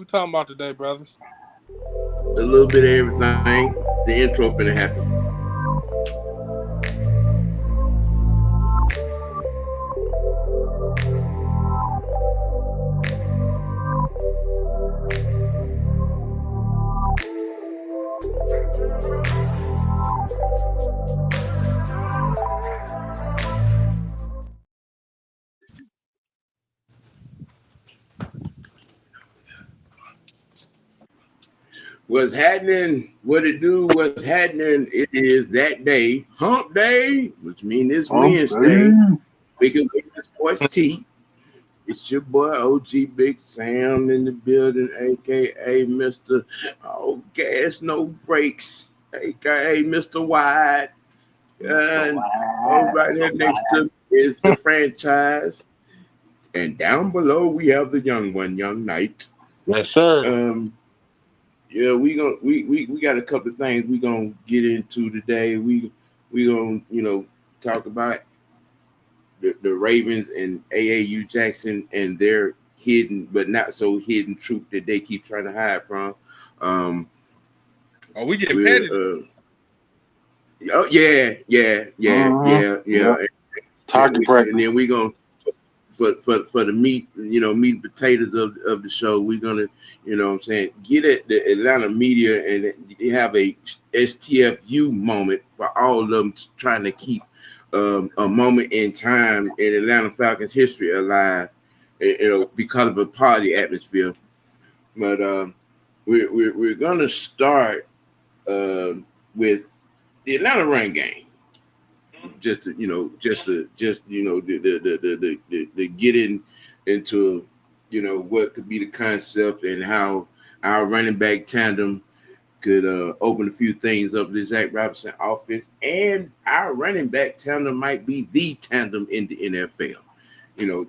we talking about today, brothers? A little bit of everything. The intro finna happen. What's happening? What it do? What's happening? It is that day, hump day, which means it's Wednesday. We can make the sports tea. It's your boy OG Big Sam in the building, aka Mr. Oh Gas No Brakes, aka Mr. Wide. And right here next to me is the franchise. And down below we have the young one, Young Knight. Yes, sir. Um, yeah, we got a couple of things we gonna get into today. We gonna talk about the Ravens and AAU Jackson and their hidden but not so hidden truth that they keep trying to hide from. Um, Oh, we getting we're petty. oh yeah. Target And then practice. we gonna for the meat and potatoes of the show, we're gonna, what I'm saying, get at the Atlanta media and have a STFU moment for all of them trying to keep a moment in time in Atlanta Falcons history alive, because of a party atmosphere. But we're gonna start with the Atlanta run game. The get into what could be the concept and how our running back tandem could open a few things up this Zach Robinson offense, and our running back tandem might be the tandem in the NFL.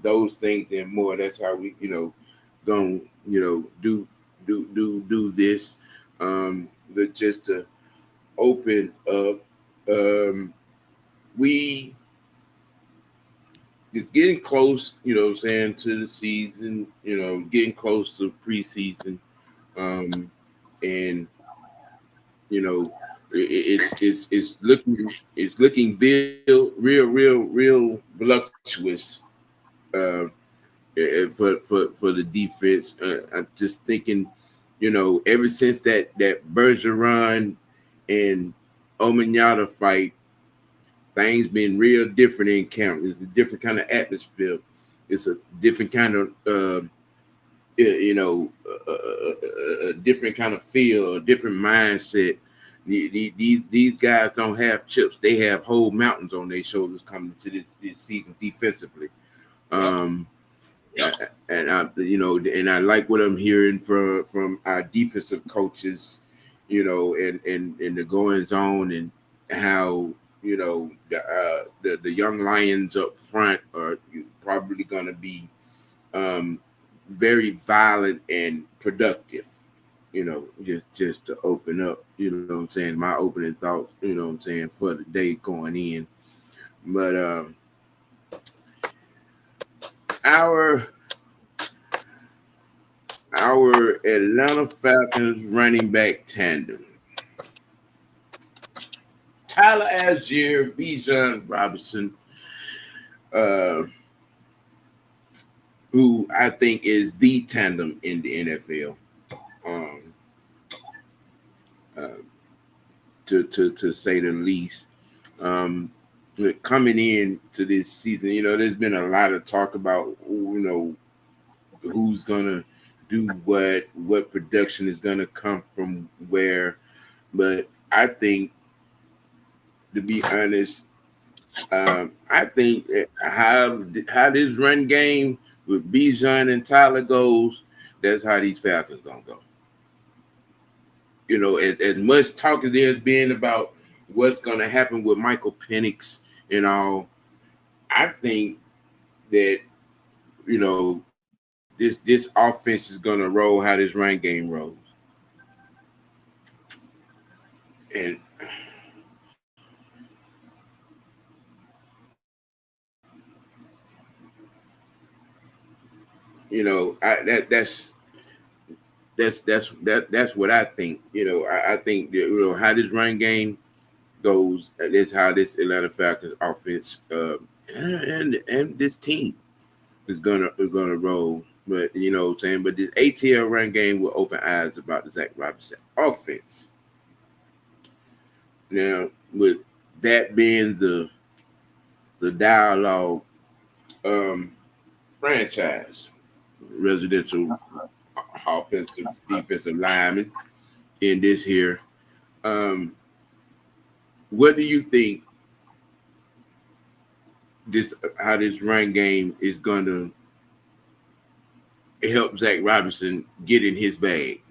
Those things and more. That's how we going do this. But just to open up, we it's getting close, what I'm saying, to the season, getting close to preseason. And it's looking real voluptuous for the defense. I'm just thinking, ever since that Bergeron and Omenyata fight, things been real different in camp. It's a different kind of atmosphere. It's a different kind of a different kind of feel, a different mindset. These guys don't have chips; they have whole mountains on their shoulders coming to this season defensively. Um, and I like what I'm hearing from our defensive coaches, and the goings on and how the young lions up front are probably going to be very violent and productive. Just to open up, what I'm saying, my opening thoughts, what I'm saying, for the day going in. But our our Atlanta Falcons running back tandem, Tyler Algier, Bijan Robinson, uh, who I think is the tandem in the NFL. Um, uh, to say the least. Um, Coming in to this season, there's been a lot of talk about, who's gonna do what production is gonna come from where. But I think, to be honest, I think how this run game with Bijan and Tyler goes, that's how these Falcons gonna go. As much talk as there's been about what's going to happen with Michael Penix and all, I think that this offense is going to roll how this run game rolls, and that's that's what I think. I think that, how this run game goes. That's how this Atlanta Falcons offense and this team is gonna roll. But what I'm saying. But this ATL run game will open eyes about the Zach Robinson offense. Now, with that being the dialogue franchise, residential offensive defensive lineman in this here. What do you think how this run game is going to help Zach Robinson get in his bag?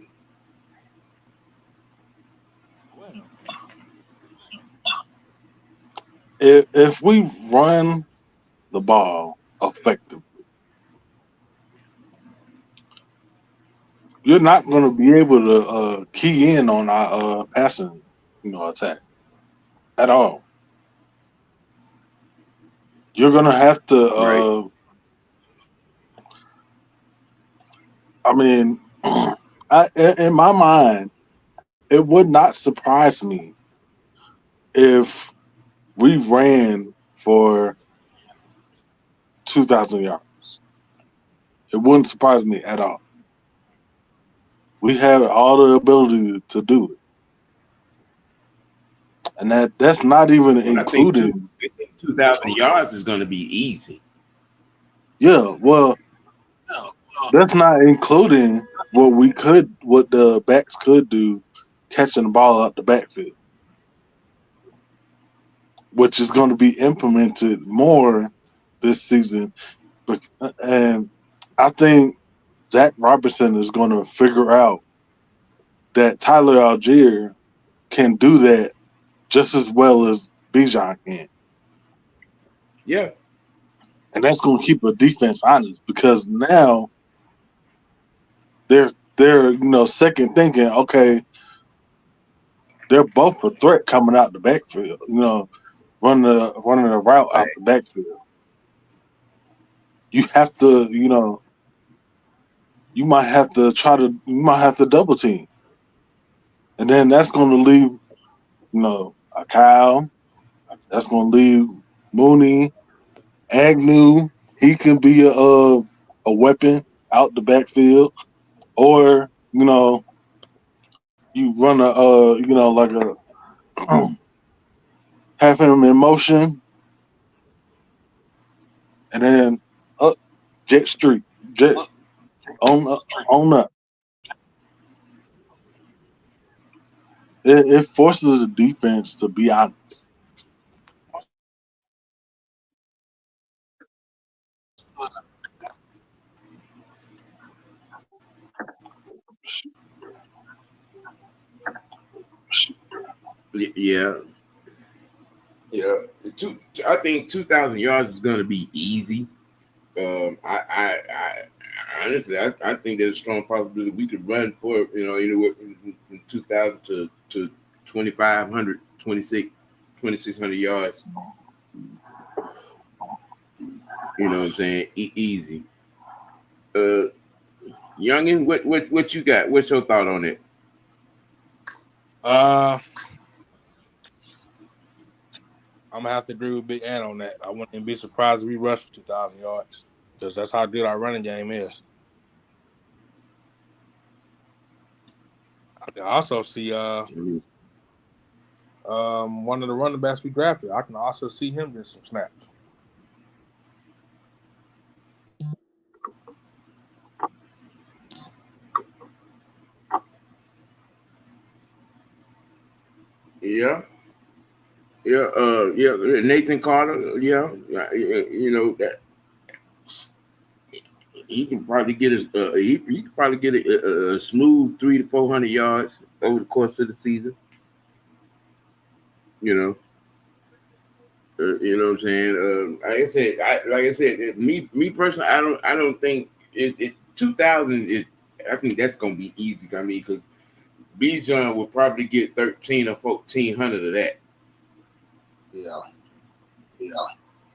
If we run the ball effectively, you're not going to be able to key in on our passing, attack at all. You're going to have to. Right. I mean, in my mind, it would not surprise me if we ran for 2,000 yards. It wouldn't surprise me at all. We have all the ability to do it. And that's not even including. I think 2,000 yards is going to be easy. Yeah, well, that's not including what the backs could do, catching the ball out the backfield, which is going to be implemented more this season. And I think Zach Robinson is going to figure out that Tyler Algier can do that just as well as Bijan can. Yeah. And that's going to keep a defense honest because now they're second thinking, okay, they're both a threat coming out the backfield, running a route out the backfield. You have to, you might have to double team. And then that's going to leave, a Kyle. That's going to leave Mooney, Agnew. He can be a weapon out the backfield. Or, you run like a have him in motion and then up jet on up. It forces the defense to be honest. Yeah. Yeah. I think 2,000 yards is going to be easy. I honestly, I think there's a strong possibility we could run for anywhere from 2,000 to 2,500, 2,600 yards. You know what I'm saying? Easy. Youngin, what you got? What's your thought on it? I'm gonna have to agree with Big Ant on that. I wouldn't be surprised if we rush for 2,000 yards because that's how good our running game is. I can also see one of the running backs we drafted. I can also see him get some snaps. Yeah. Yeah, Nathan Carter, that he can probably get he can probably get a smooth 300 to 400 yards over the course of the season. You know what I'm saying. Like I said, me personally, I don't think it 2,000 is. I think that's gonna be easy. I mean, because Bijan will probably get 13 or 1,400 of that. Yeah.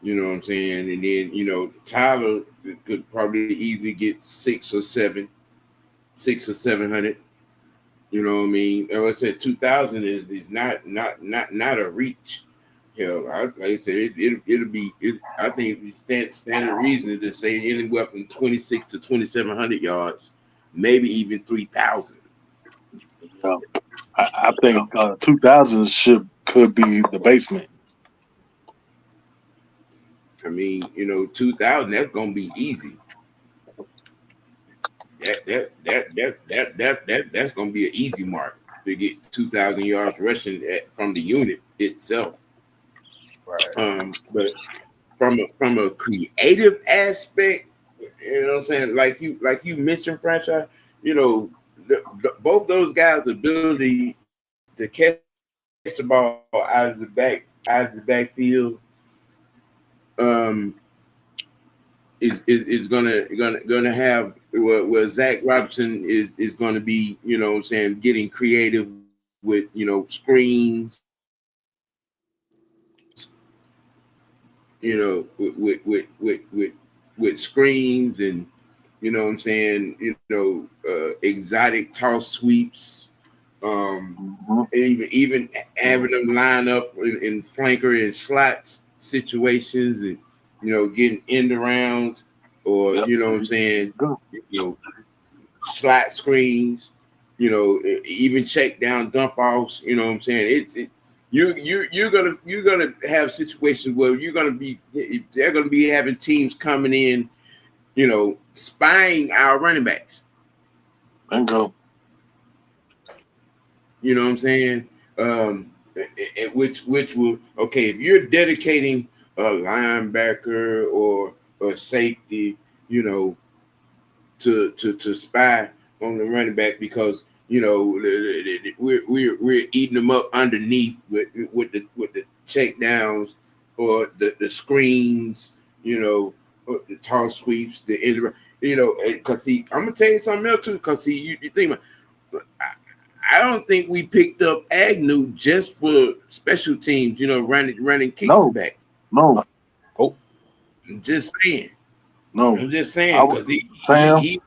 You know what I'm saying? And then, Tyler could probably easily get 6 or 7. 600 or 700. You know what I mean? Like I said, 2,000 is not a reach. You know, like I said, it'll be. I think it standard reason to say anywhere from 26 to 2,700 yards, maybe even 3,000. Yeah. I think 2000 could be the basement. I mean, 2,000. That's gonna be easy. That's gonna be an easy mark to get 2,000 yards rushing from the unit itself. Right. But from a creative aspect, you know what I'm saying? Like you mentioned, franchise. You know, both those guys' ability to catch the ball out of the backfield, um, is gonna have where Zach Robinson is going to be, what I'm saying, getting creative with screens, with screens and what I'm saying, exotic toss sweeps, Mm-hmm. even having them line up in flanker and slots situations, and getting end arounds, or Yep. what I'm saying, Go. you know slot screens, even check down dump offs. You know what I'm saying? You're gonna have situations where they're gonna be having teams coming in, spying our running backs. And go. You know what I'm saying? Which will, okay, if you're dedicating a linebacker or a safety, you know, to spy on the running back, because we're eating them up underneath with the check downs, or the screens, or the toss sweeps, because see, I'm gonna tell you something else too. Because see, you think about, I don't think we picked up Agnew just for special teams, running kicks No. back. No. Oh, I'm just saying. No. I'm just I saying, was because he he, Sam. he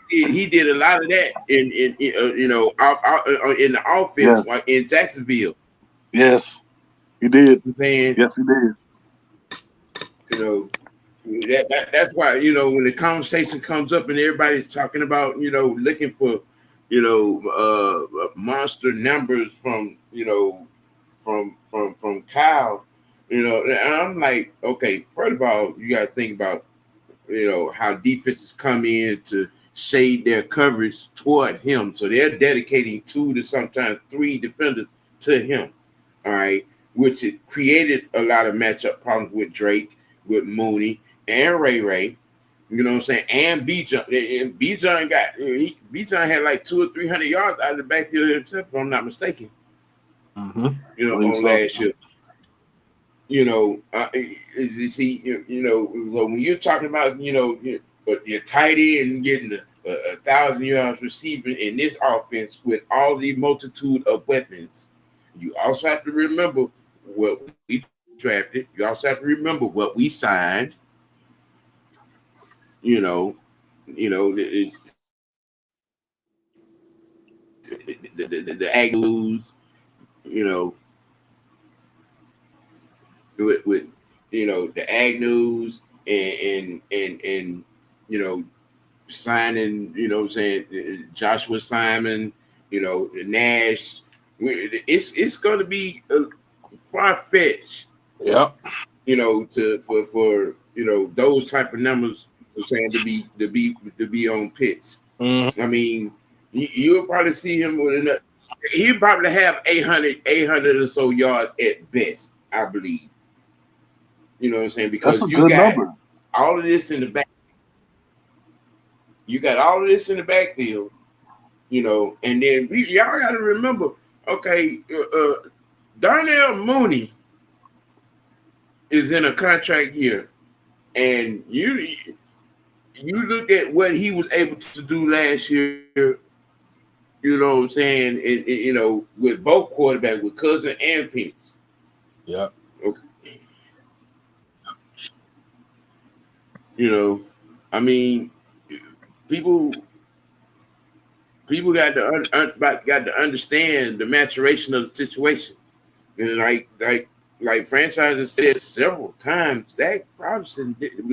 he did a lot of that in the offense Yes. in Jacksonville. Yes. He did. I'm saying, Yes, he did. you know, that's why, when the conversation comes up and everybody's talking about, looking for, monster numbers from, from Kyle, and I'm like, okay, first of all, you got to think about, how defenses come in to shade their coverage toward him. So they're dedicating 2 to sometimes 3 defenders to him. All right. Which it created a lot of matchup problems with Drake, with Mooney, and Ray Ray. You know what I'm saying? And Bijan. And Bijan had like 200 or 300 yards out of the backfield himself, if I'm not mistaken, Mm-hmm. Believe on so. last year. You see, so when you're talking about, but your tight end getting 1,000 yards receiving in this offense with all the multitude of weapons, you also have to remember what we drafted. You also have to remember what we signed. You know, the Agnews, you know, with the Agnews, and you know signing, what I'm saying, Joshua Simon, Nash. It's going to be far fetched, yep. for those type of numbers. I'm saying to be on Pitts. Mm-hmm. I mean, you'll probably see him with enough. He'll probably have 800 or so yards at best, I believe. You know what I'm saying? That's a Because you good got number. all of this in the back. You got all of this in the backfield, and then y'all got to remember, okay, Darnell Mooney is in a contract year, and you look at what he was able to do last year. You know what I'm saying? With both quarterbacks, with Cousin and Penix. Yep. Okay. You know, I mean, people. people got to understand the maturation of the situation. And like franchise has said several times, Zach Robinson didn't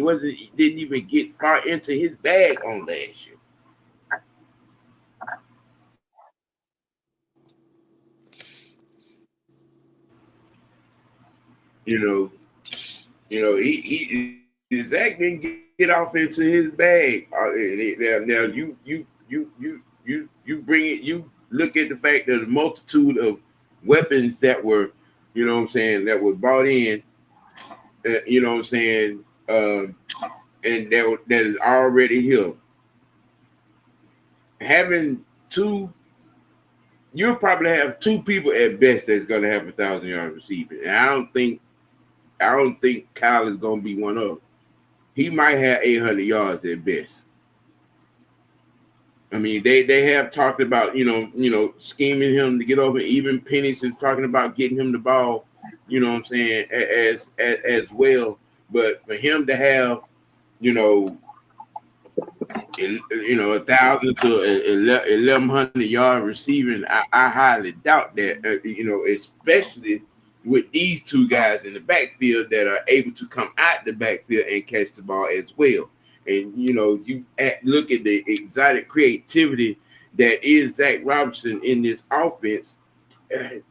even get far into his bag on last year. You know, he Zach didn't get off into his bag. Now you bring it. You look at the fact that the multitude of weapons that were, you know what I'm saying, that were brought in, you know what I'm saying, and that is already here. Having two, you'll probably have two people at best that's gonna have 1,000 yards receiving. And I don't think Kyle is gonna be one of them. He might have 800 yards at best. I mean, they have talked about scheming him to get over. Even Penix is talking about getting him the ball. You know what I'm saying, as well. But for him to have, you know, 1,000 to 1,100 yard receiving, I highly doubt that. Especially with these two guys in the backfield that are able to come out the backfield and catch the ball as well. And you look at the exotic creativity that is Zach Robinson in this offense.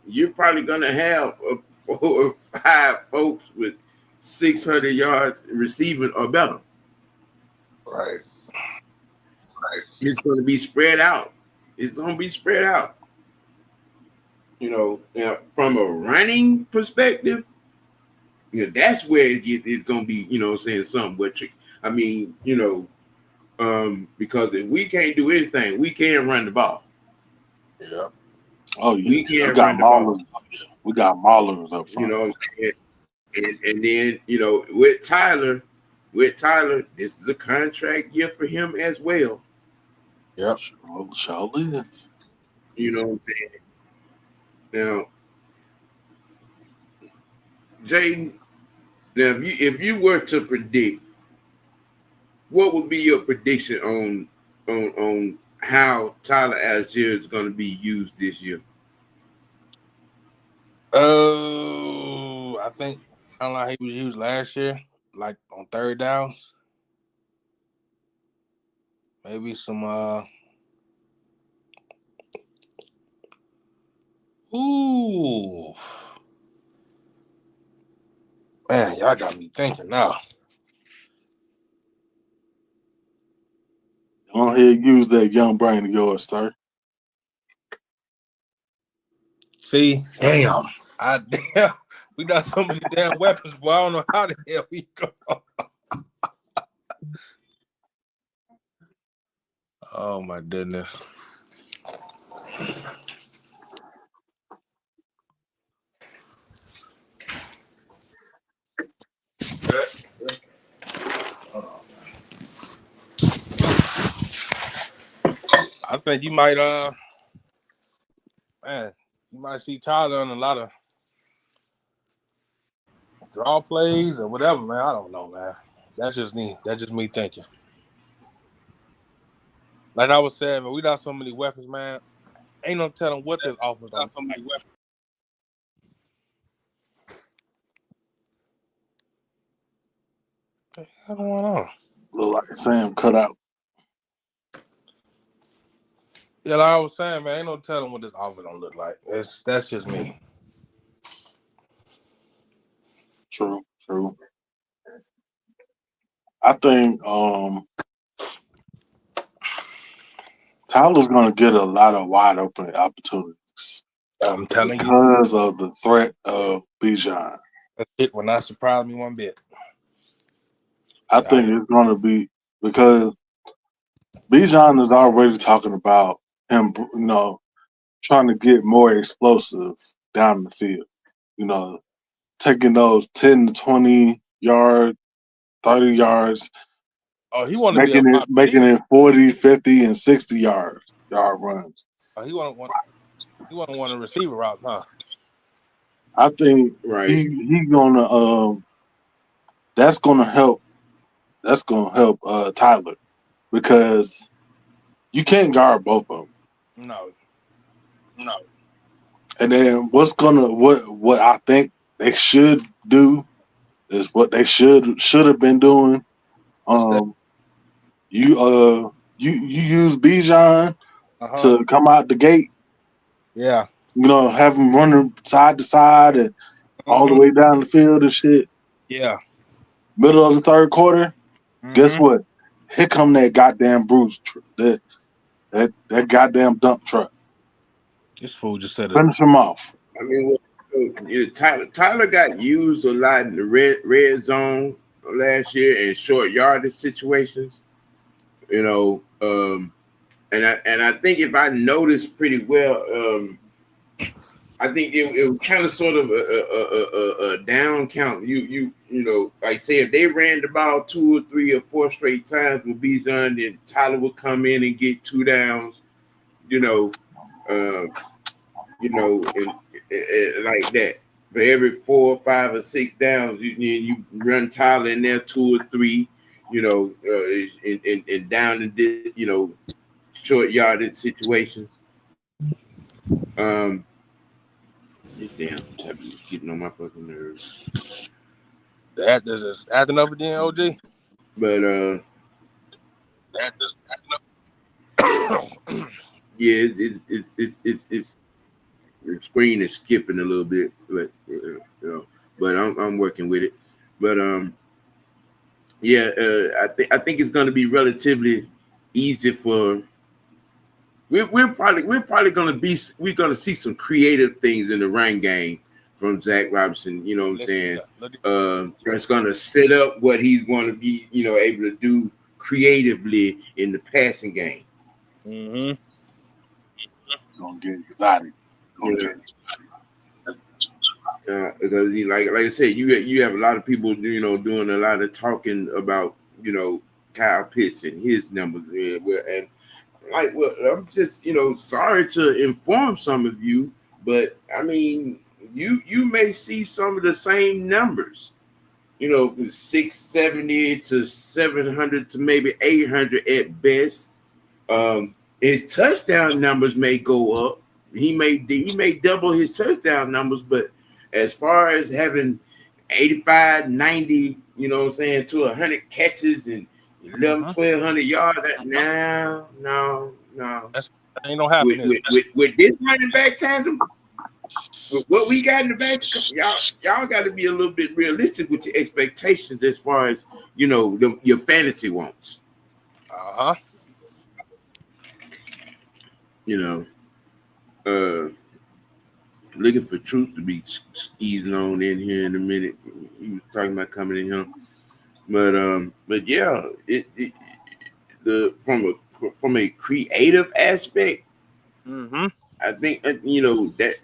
You're probably gonna have 4 or 5 folks with 600 yards receiving or better. Right. It's going to be spread out. It's going to be spread out. Now, from a running perspective, that's where it's going to be, saying something. But I mean, because if we can't do anything, we can run the ball. Yeah. Oh yeah. We can run the ball. We got maulers up front. You know what I'm saying? And then, with Tyler, this is a contract year for him as well. Yep. Sure is. You know what I'm saying? Now, Jaden, now if you were to predict, what would be your prediction on how Tyler Algier is going to be used this year? I think kind of like he was used last year, like on third downs. Maybe some ooh. Man, y'all got me thinking now. Go ahead, use that young brain of yours, sir. See, damn. We got so many damn weapons, boy. I don't know how the hell we go. Oh my goodness. I think you might man, you might see Tyler on a lot of draw plays or whatever, man. I don't know, man. That's just me. That's just me thinking. Like I was saying, man, we got so many weapons, man. Ain't no telling what this offense got so many weapons. What's going on? Look like Sam cut out. Yeah, like I was saying, man, ain't no telling what this offense gonna look like. That's just me. True. I think Tyler's gonna get a lot of wide open opportunities. I'm telling you, because of the threat of Bijan. it will not surprise me one bit. I think it's gonna be because Bijan is already talking about him, trying to get more explosive down the field. Taking those 10 to 20 yards, 30 yards, Oh, he want to be a making it 40, 50, and 60 yard runs. He want a receiver route, huh? I think Right. he's gonna that's gonna help Tyler because you can't guard both of them. No. And then what I think they should do is what they should have been doing. What's that? You use Bijan Uh-huh. to come out the gate, Yeah. have him running side to side and all the Mm-hmm. way down the field and shit. Yeah. Middle of the third quarter, guess Mm-hmm. what? Here come that goddamn that goddamn dump truck. This fool just said it. Finish him off. I mean, Tyler got used a lot in the red zone last year in short yardage situations. You know, and I think if I noticed pretty well, I think it was kind of sort of a down count. You know, like say if they ran the ball 2 or 3 or 4 straight times with Bijan, then Tyler would come in and get 2 downs. You know, uh, and like that. For every 4 or 5 or 6 downs, you run Tyler in there 2 or 3. You know, and down and short yardage situations. Um, damn, tablet is getting on my fucking nerves. That is acting up again, OG. But That is acting yeah, it's the screen is skipping a little bit, but but I'm working with it. But yeah, I think it's going to be relatively easy for. We're probably going to we're going to see some creative things in the run game from Zach Robinson. You know what I'm saying? That's going to set up what he's going to be, able to do creatively in the passing game. Mm-hmm. Gonna get exotic. Because like I said, you have a lot of people doing a lot of talking about Kyle Pitts and his numbers, and I'm just sorry to inform some of you, but I mean you may see some of the same numbers, 670 to 700 to maybe 800 at best. His touchdown numbers may go up. He may double his touchdown numbers, but as far as having 85, 90, to 100 catches and 1,200 yards, no. That ain't gonna happen. With this running back tandem, with what we got in the back, y'all got to be a little bit realistic with your expectations as far as your fantasy wants. Uh-huh. Looking for Truth to be easing on in here in a minute. He was talking about coming in here, but yeah, from a creative aspect, Mm-hmm. I think that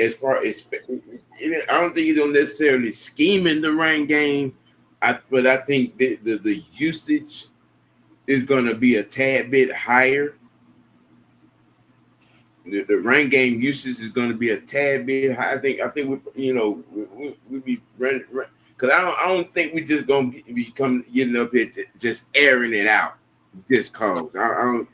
as far as I don't think you don't necessarily scheme in the run game, but I think the usage is going to be a tad bit higher. The run game usage is going to be a tad bit high. I think we be running because I don't think we just going to be getting up here just airing it out just cause. I don't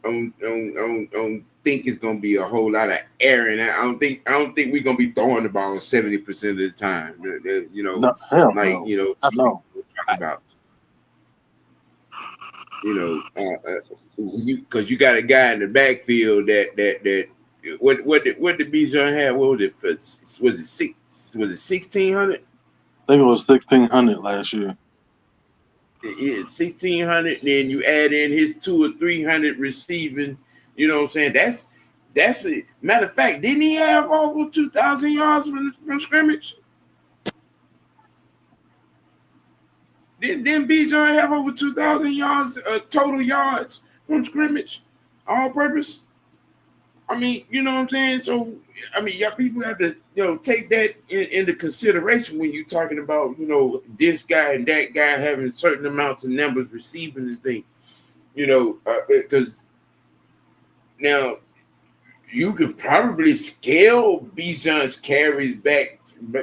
think it's going to be a whole lot of airing. I don't think we're going to be throwing the ball 70% of the time. No, hell no. No. Talking about. Because you got a guy in the backfield that what did Bijan have? What was it? Was it 1,600? I think it was 1,600 last year. Yeah, 1,600. Then you add in his 200 or 300 receiving. You know what I'm saying? That's a matter of fact. Didn't he have over 2,000 yards from scrimmage? Didn't Bijan have over 2,000 yards total yards from scrimmage, all purpose? I mean, you know what I'm saying? So, I mean, y'all people have to, take that into consideration when you're talking about, this guy and that guy having certain amounts of numbers receiving the thing, because now you could probably scale Bijan's carries back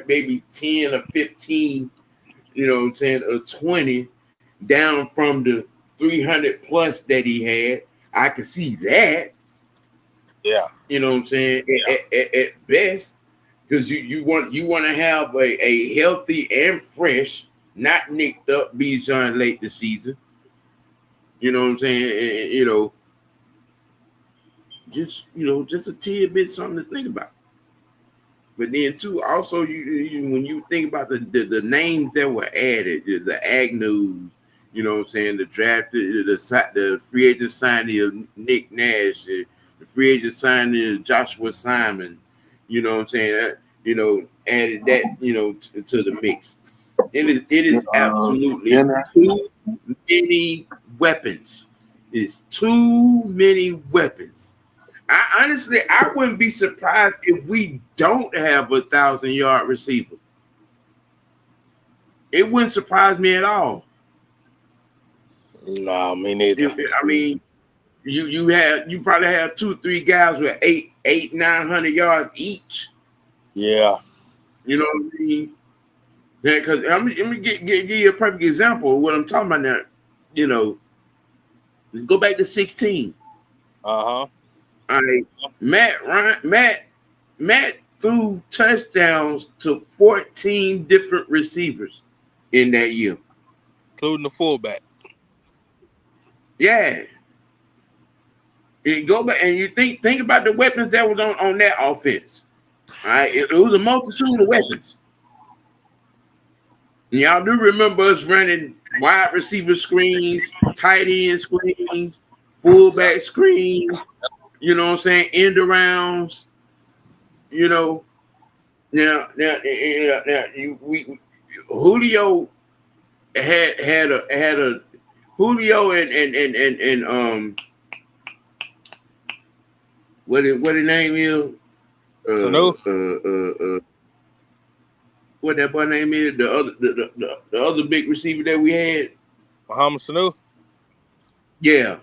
maybe 10 or 15, or 20 down from the 300 plus that he had. I could see that. Yeah. You know what I'm saying? At best, because you want to have a healthy and fresh, not nicked up Bijan late this season. You know what I'm saying? And, just a tidbit, something to think about. But then too, also you when you think about the names that were added, the Agnews, you know what I'm saying, the draft, the free agent signing of Nick Nash, the free agent signing of Joshua Simon, you know what I'm saying, added that, to the mix. It is absolutely Skinner. too many weapons. It's too many weapons. I wouldn't be surprised if we don't have 1,000-yard receiver. It wouldn't surprise me at all. No, me neither. I mean, you probably have 2-3 guys with 900 yards each. Yeah. You know what I mean? Yeah, because let me give you a perfect example of what I'm talking about now. Let's go back to 16. Uh-huh. All right, Matt threw touchdowns to 14 different receivers in that year. Including the fullback. Yeah. You go back and you think about the weapons that was on that offense. All right, it was a multitude of weapons. And y'all do remember us running wide receiver screens, tight end screens, fullback screens, you know what I'm saying, end arounds, Now, Julio had a Julio and what the name is? What that boy name is? The other big receiver that we had. Muhammad Sanu. Yeah.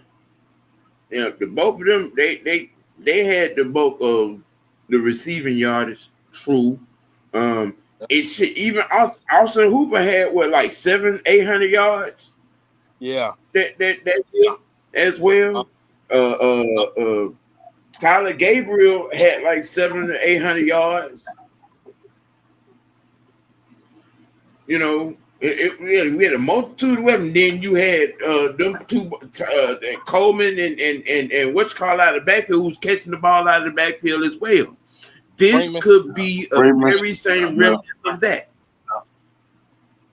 Yeah, the both of them, they had the bulk of the receiving yardage. True. It should even Austin Hooper had what, like 700-800 yards. Yeah. That year as well. Tyler Gabriel had like 700-800 yards. We had a multitude of weapons. Then you had them two, Coleman and what's called out of the backfield, who's catching the ball out of the backfield as well. This could be a very same remnant of that.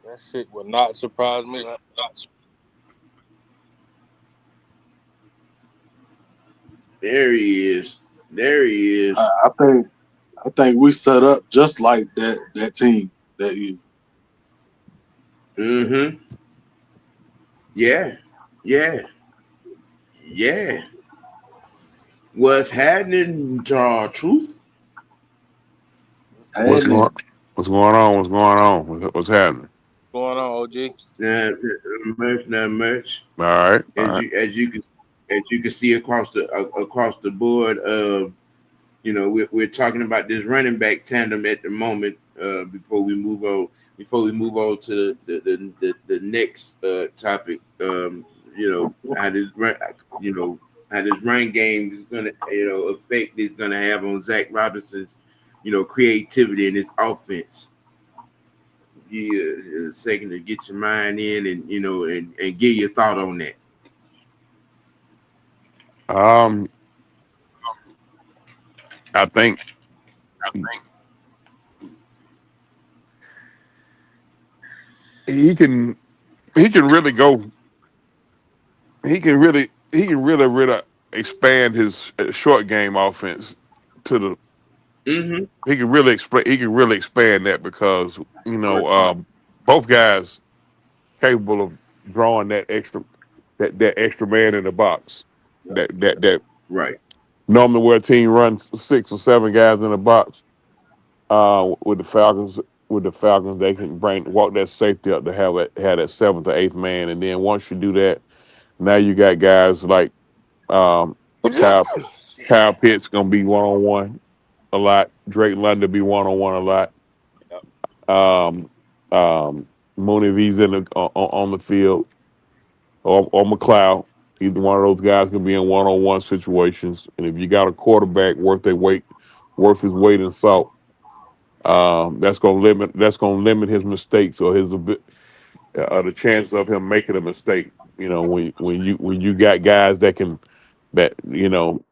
That shit would not surprise me. There he is. I think we set up just like that team that year. Mm-hmm. Yeah. What's happening, Truth? What's going on? What's happening? What's going on, OG? Not much. All right. As you can see across the board, we're talking about this running back tandem at the moment. Before we move on to the next topic, how this run game is gonna effect is gonna have on Zach Robinson's creativity in his offense. A second to get your mind in and get your thought on that. I think he can really go. He can really expand his short game offense to the. Mm-hmm. He can really expand that because both guys capable of drawing that extra man in the box. That Right. normally where a team runs 6 or 7 guys in the box. With the Falcons, they can walk that safety up to have that 7th or 8th man, and then once you do that, now you got guys like Kyle Pitts gonna be 1-on-1 a lot. Drake London be 1-on-1 a lot. Yep. Um, Mooney V's on the field. or McLeod. Either one of those guys can be in one-on-one situations. And if you got a quarterback worth his weight in salt, that's gonna limit his mistakes or the chance of him making a mistake. You know, when you got guys that you know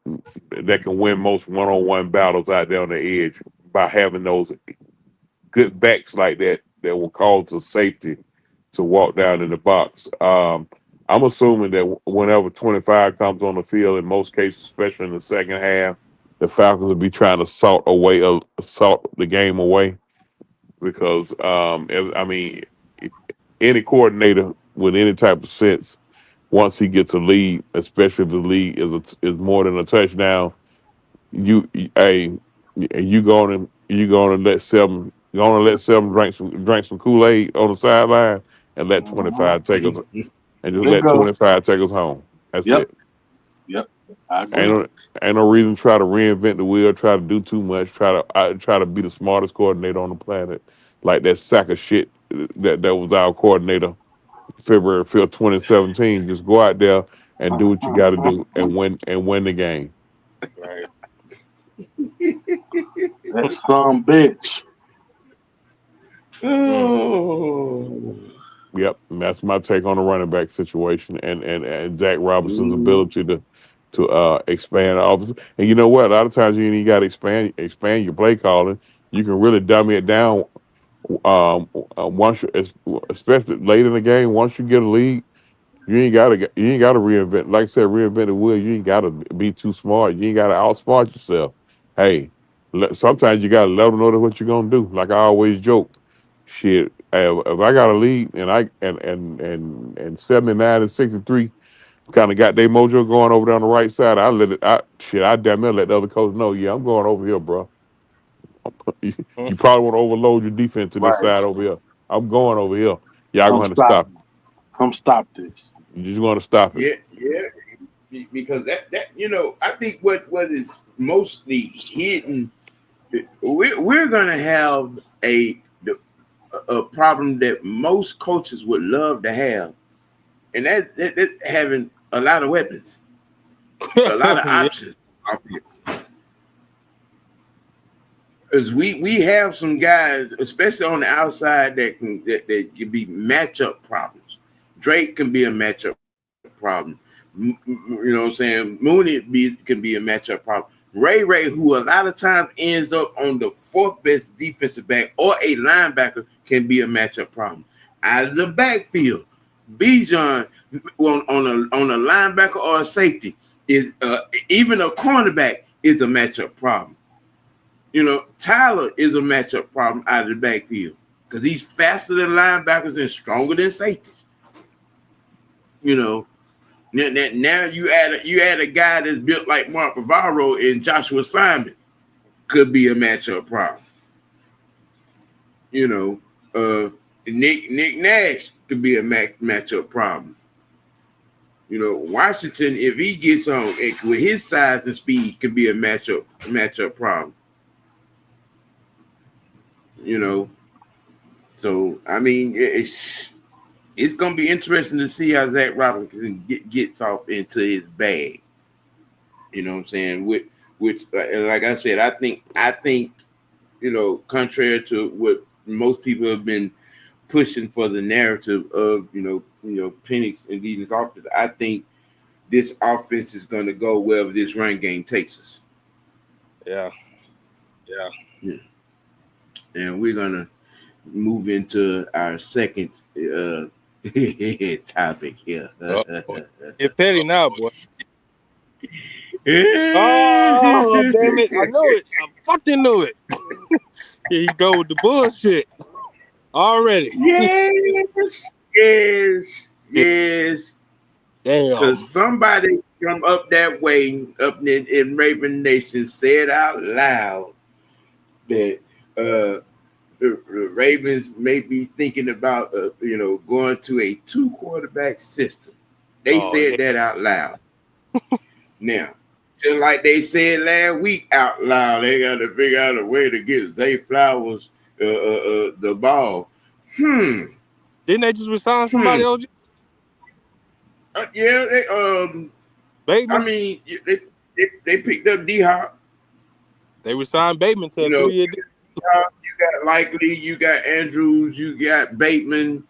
that can win most one-on-one battles out there on the edge by having those good backs like that will cause a safety to walk down in the box. I'm assuming that whenever 25 comes on the field, in most cases, especially in the second half, the Falcons will be trying to salt the game away because I mean, any coordinator with any type of sense, once he gets a lead, especially if the lead is more than a touchdown, hey, you gonna let seven drink some Kool Aid on the sideline and let Mhm. 25 take us and just let Bingo. 25 take us home. That's Yep. it. Yep. I Ain't agree. no, ain't no reason to try to reinvent the wheel, try to do too much, try to be the smartest coordinator on the planet, like that sack of shit that was our coordinator February 5th, 2017. Just go out there and do what you got to do and win the game. Right. That some bitch. Mm. Oh. Yep, and that's my take on the running back situation and Zach Robinson's Mm. ability to expand the offense. And you know what? A lot of times you ain't got to expand your play calling. You can really dummy it down. Once you, especially late in the game, once you get a lead, you ain't gotta reinvent. Like I said, reinvent the wheel. You ain't gotta be too smart. You ain't gotta outsmart yourself. Hey, sometimes you gotta let them know what you're gonna do. Like I always joke, shit. If I got a lead and 79-63 kind of got their mojo going over there on the right side, I let it. I damn near let the other coach know. Yeah, I'm going over here, bro. you, Mm. you probably want to overload your defense to this Right. side over here. I'm going over here. Y'all Come gonna have to stop stop. me. Come stop this. You just gonna stop it. Yeah, yeah. Because that I think what is mostly hidden, we're gonna have a problem that most coaches would love to have, and that having a lot of weapons, a lot of Yeah. options. Because we have some guys, especially on the outside, that can be matchup problems. Drake can be a matchup problem. You know what I'm saying? Can be a matchup problem. Ray, who a lot of times ends up on the fourth best defensive back or a linebacker, can be a matchup problem. Out of the backfield, Bijan on a linebacker or a safety is even a cornerback is a matchup problem. Tyler is a matchup problem out of the backfield because he's faster than linebackers and stronger than safeties. You know, now you add a guy that's built like Mark Bavaro and Joshua Simon could be a matchup problem. You know, Nick Nash could be a matchup problem. Washington, if he gets on with his size and speed, could be a matchup problem. You know, so I mean, it's gonna be interesting to see how Zach Robinson gets off into his bag. You know what I'm saying? Which, like I said, I think, contrary to what most people have been pushing for the narrative of, Penix and leading this offense, I think this offense is going to go wherever this run game takes us. Yeah. Yeah. And we're gonna move into our second topic here. Oh, get petty now, boy. Oh, damn it. I knew it. I fucking knew it. Here you go with the bullshit. Already. Yes, yes, yes. Damn. Because somebody from up that way, up in Raven Nation, said out loud that the Ravens may be thinking about, going to a 2 quarterback system. They Oh, said that out loud. Now, just like they said last week out loud, they got to figure out a way to get Zay Flowers the ball. Hmm. didn't they just resign Hmm. somebody, OG? Yeah, I Bateman. mean, they picked up D Hop. They resigned Bateman to You a know, 3-year deal. You got Likely, you got Andrews, you got Bateman.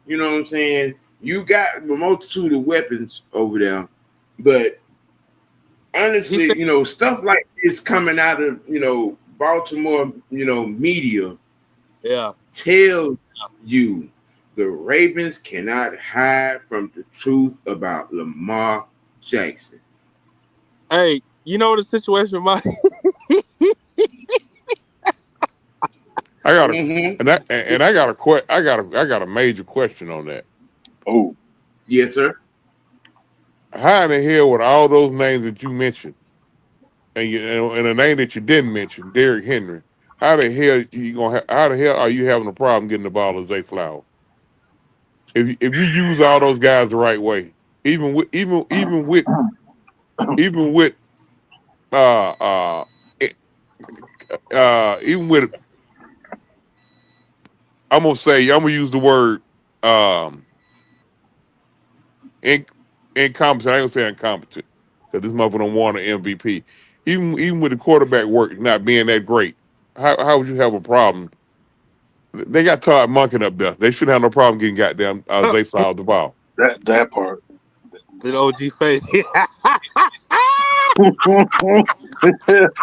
You know what I'm saying? You got a multitude of weapons over there, but He said, honestly, stuff like this coming out of Baltimore, media "Yeah, tells you the Ravens cannot hide from the truth about Lamar Jackson. hey, you know the situation, Mike." I got a Mm-hmm. and I got a major question on that. Oh, Yes, sir. How in the hell with all those names that you mentioned, and a name that you didn't mention, Derrick Henry? How the hell how the hell are you having a problem getting the ball to Zay Flower? If you use all those guys the right way, even with even with uh uh eh, even with I'm gonna use the word um in, incompetent. I ain't gonna say incompetent because this motherfucker don't want an MVP. Even with the quarterback work not being that great, how would you have a problem? They got Todd Monken up there. They should have no problem getting goddamn Zay Flowers the ball. that part. Did OG face?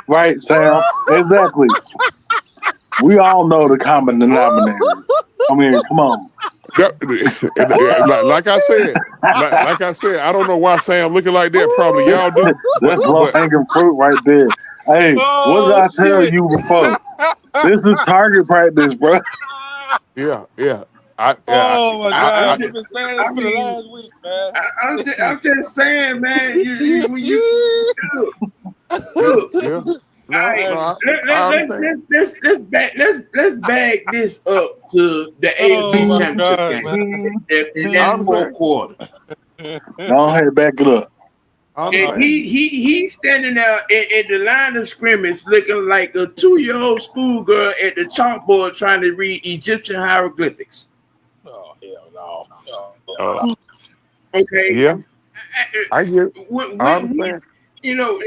Right, Sam. Exactly. We all know the common denominator. I mean, come on. Like I said, like I said, I don't know why Sam looking like that. Probably y'all do, That's low but hanging fruit right there. Hey, what did Oh I tell shit! you before? This is target practice, bro. yeah. I, yeah, Oh my I'm god, I, we've just, been saying this I for the mean, last week, man. I'm just saying, man. When you look, yeah, look, yeah. all No, right, no, Hey, I understand. let's back this up to the oh AFC my Championship god, game man. in I that fourth understand. quarter. Go ahead, back it up. I And understand. he's standing there in the line of scrimmage looking like a 2-year-old schoolgirl at the chalkboard trying to read Egyptian hieroglyphics. Oh hell no. Uh, Okay. yeah, I get it. I When, understand. you know,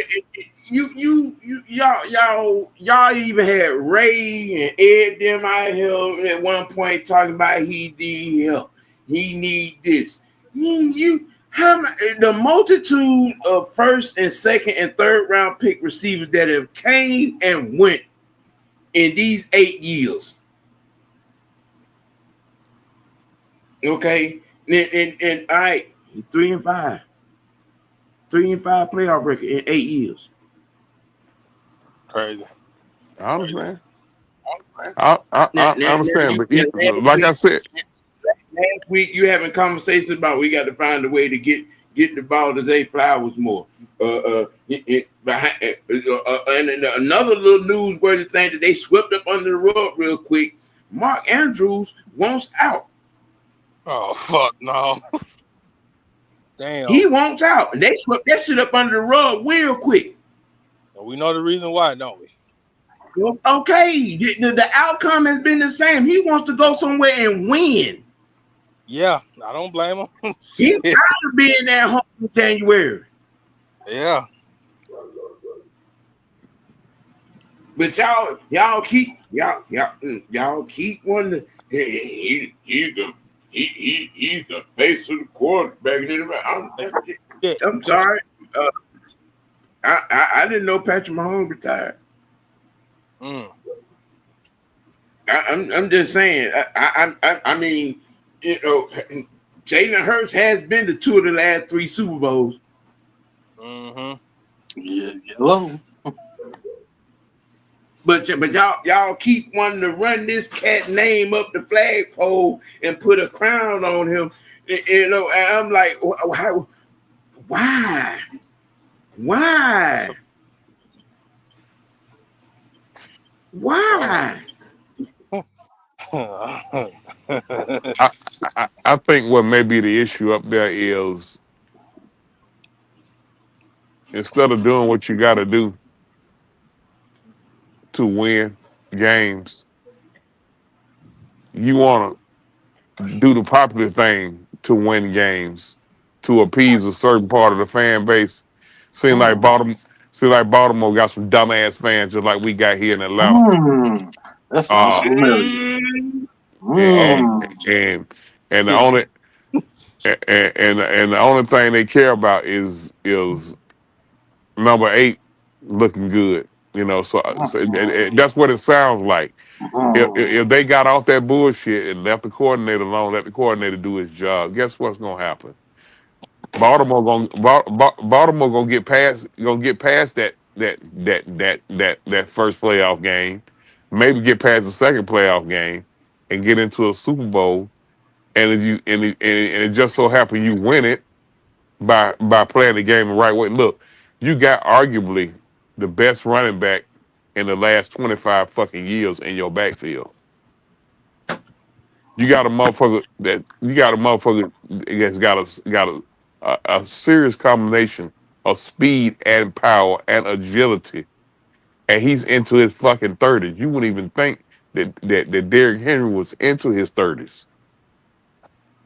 y'all even had Ray and Ed them out here at one point talking about he need help, he need this. The multitude of first and second and third round pick receivers that have came and went in these 8 years. Okay, and all right, 3-5, 3-5 playoff record in 8 years. Crazy. I understand. Now, I understand. But last like I week, said, you having conversations about we got to find a way to get the ball to Zay Flowers more. And another little newsworthy thing that they swept up under the rug real quick. Mark Andrews wants out. Oh fuck no. Damn. He wants out. And they swept that shit up under the rug real quick. Well, we know the reason why, don't we? Well, okay, the outcome has been the same. He wants to go somewhere and win. Yeah, I don't blame him. He's Shit. tired of being at home in January. Yeah. But y'all keep wanting to. He's the face of the quarterback. Shit. I'm sorry. I didn't know Patrick Mahomes retired. Mm. I'm just saying. I mean, Jalen Hurts has been to 2 of the last 3 Super Bowls. Mm-hmm. Yeah, hello. But y'all keep wanting to run this cat name up the flagpole and put a crown on him. And I'm like, why? Why? Why? I think what may be the issue up there is instead of doing what you got to do to win games, you want to do the popular thing to win games to appease a certain part of the fan base. Seem like Mm. Baltimore got some dumbass fans just like we got here in Atlanta. Mm. That sounds Uh, familiar. Mm, and Mm. and and the Yeah. only and the only thing they care about is number 8 looking good. You know, that's what it sounds like. Mm. If they got off that bullshit and left the coordinator alone, let the coordinator do his job, guess what's gonna happen? Baltimore gonna get past that first playoff game, maybe get past the second playoff game, and get into a Super Bowl. And if you and it just so happens you win it by playing the game the right way. Look, you got arguably the best running back in the last 25 fucking years in your backfield. You got a motherfucker that's got a serious combination of speed and power and agility, and he's into his fucking 30s. You wouldn't even think that Derrick Henry was into his 30s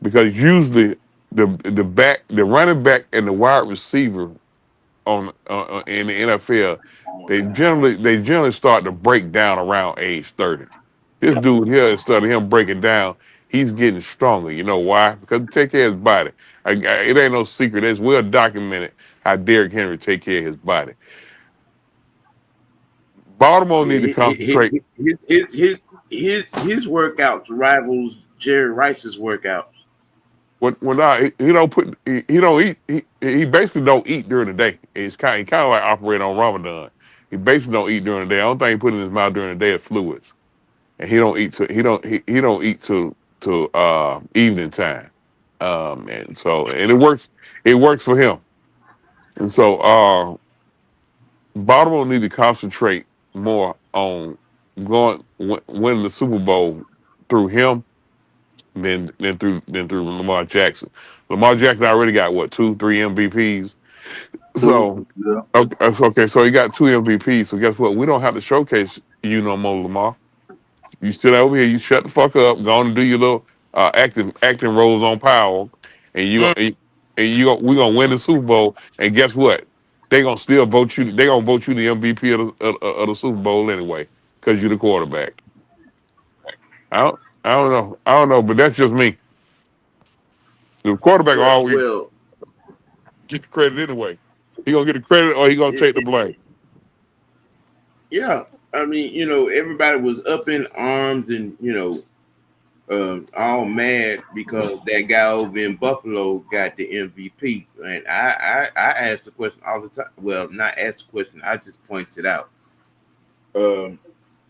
because usually the running back and the wide receiver on in the NFL, they generally start to break down around age 30. This dude here, instead of him breaking down, he's getting stronger. You know why? Because he take care of his body. It ain't no secret. It's well documented how Derrick Henry take care of his body. Baltimore need to yeah, concentrate. his workouts rivals Jerry Rice's workouts. When he don't put he don't eat he basically don't eat during the day. He kind of like operate on Ramadan. He basically don't eat during the day. The only thing he put in his mouth during the day is fluids, and he don't eat he don't eat to evening time. And it works for him. And so Baltimore need to concentrate more on winning the Super Bowl through him than through Lamar Jackson. Lamar Jackson already got what 2, 3 MVPs. Two. So Yeah. okay, so he got 2 MVPs. So guess what? We don't have to showcase you no more, Lamar. You sit over here, you shut the fuck up, go on and do your little acting roles on Power, and Mm. we gonna win the Super Bowl. And guess what? They gonna still vote you. They gonna vote you the MVP of the Super Bowl anyway, because you're the quarterback. I don't know, but that's just me. The quarterback always Well, get the credit anyway. He gonna get the credit or he gonna it, take the it, blame. yeah. I mean, everybody was up in arms and all mad because that guy over in Buffalo got the MVP. And I ask the question all the time. Well, not ask the question. I just points it out. Um,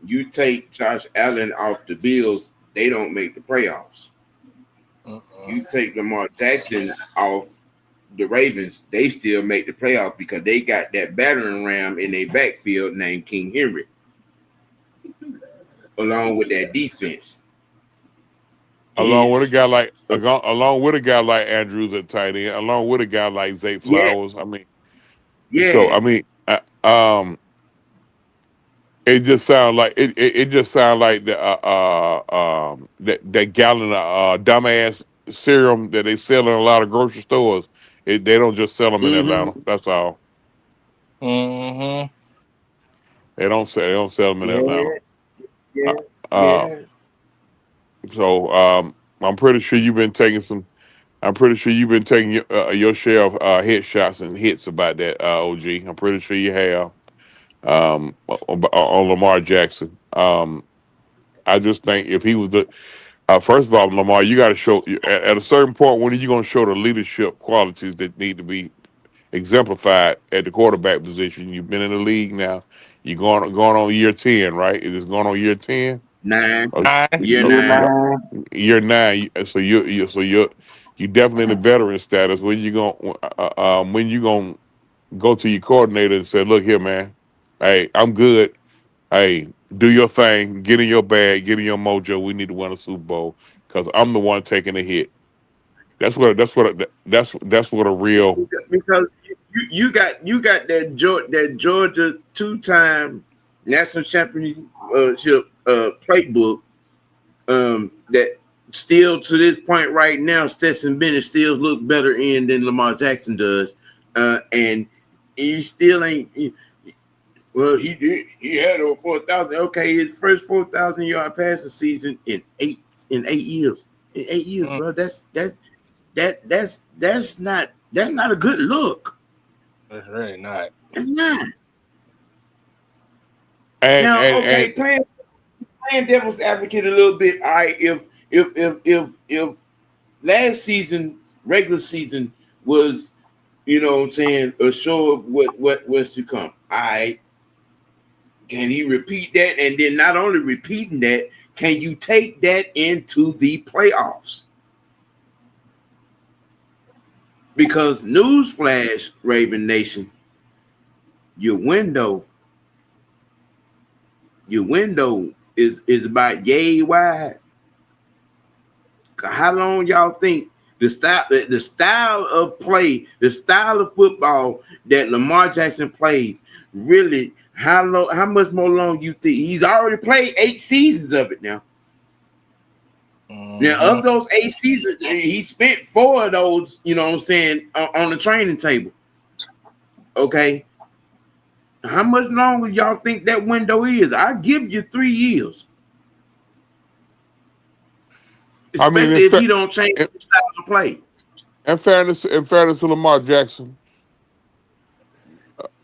you take Josh Allen off the Bills, they don't make the playoffs. Mm-mm. You take Lamar Jackson off the Ravens, they still make the playoffs because they got that battering ram in their backfield named King Henry, along with that defense. Hence, Along with a guy like Andrews at tight end, along with a guy like Zay yeah, Flowers. I mean, so yeah. I mean, it just sounds like it just sounds like that gallon of dumbass serum that they sell in a lot of grocery stores. They don't just sell them in Atlanta. Mm-hmm. That's all. Mm-hmm. They don't sell them in Atlanta. Yeah, Uh, yeah, uh, yeah. so I'm pretty sure you've been taking some. I'm pretty sure you've been taking your share of headshots and hits about that, OG. I'm pretty sure you have on Lamar Jackson. I just think if he was the first of all, Lamar, you got to show at a certain point when are you going to show the leadership qualities that need to be exemplified at the quarterback position. You've been in the league now. You're going on year 10, right? Is it going on year 10? Nine, Or, Nine. year Year nine. nine. year 9. So you definitely in the veteran status. When you going to go to your coordinator and say, look here, man, hey, I'm good. Hey, do your thing, get in your bag, get in your mojo. We need to win a Super Bowl because I'm the one taking the hit. That's what a real Because you got that Georgia 2-time national championship playbook that still to this point right now, Stetson Bennett still look better in than Lamar Jackson does, and he still ain't. Well, he did. He had over 4,000. Okay, his first 4,000 yard passing season in 8 years. In 8 years, bro. That's not a good look. That's really not. It's not. Now, And playing devil's advocate a little bit. All right, if last season, regular season was, you know what I'm saying, a show of what was to come. All right. Can he repeat that? And then not only repeating that, can you take that into the playoffs? Because newsflash, Raven Nation, your window is about yay wide. How long y'all think the style of play, the style of football that Lamar Jackson plays, really? How much more long you think? He's already played 8 seasons of it now. Now, of those 8 seasons, he spent 4 of those, you know what I'm saying, on the training table. Okay. How much longer y'all think that window is? I give you 3 years. Especially if he don't change the style of play. In fairness to Lamar Jackson,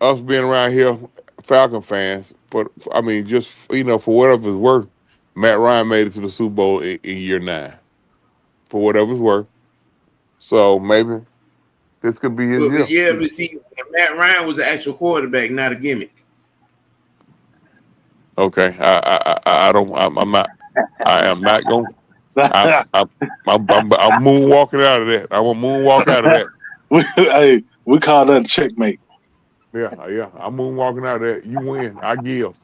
us being around here, Falcon fans, but I mean, just for whatever it's worth, Matt Ryan made it to the Super Bowl in year 9. For whatever it's worth, so maybe this could be his year. Yeah, but see, Matt Ryan was the actual quarterback, not a gimmick. Okay, I don't. I'm not. I am not going. I'm moonwalking out of that. I will moonwalk out of that. we call that a checkmate. Yeah. I'm moonwalking out of that. You win. I give.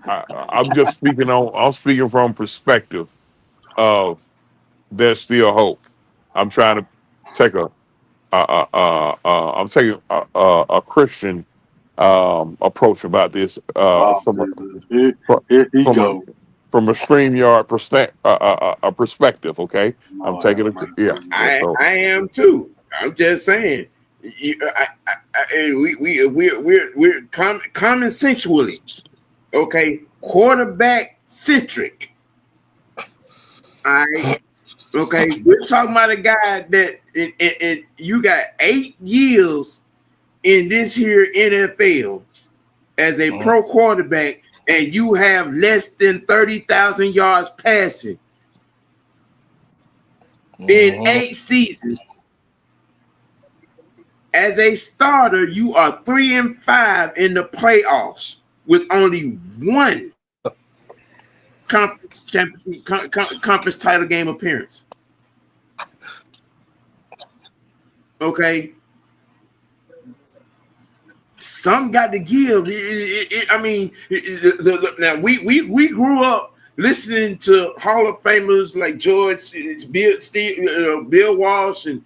I'm just speaking on. I'm speaking from perspective of there's still hope. I'm trying to take I'm taking a Christian approach about this Here he go. From a StreamYard perspective. Okay, I'm taking I am too. I'm just saying. We're common sensually, okay, quarterback centric. All right, okay. We're talking about a guy that you got 8 years in this here NFL as a pro quarterback, and you have less than 30,000 yards passing in 8 seasons. As a starter, you are 3-5 in the playoffs with only 1 conference title game appearance. Okay, some got to give. Now we grew up listening to Hall of Famers like George, Bill Walsh, and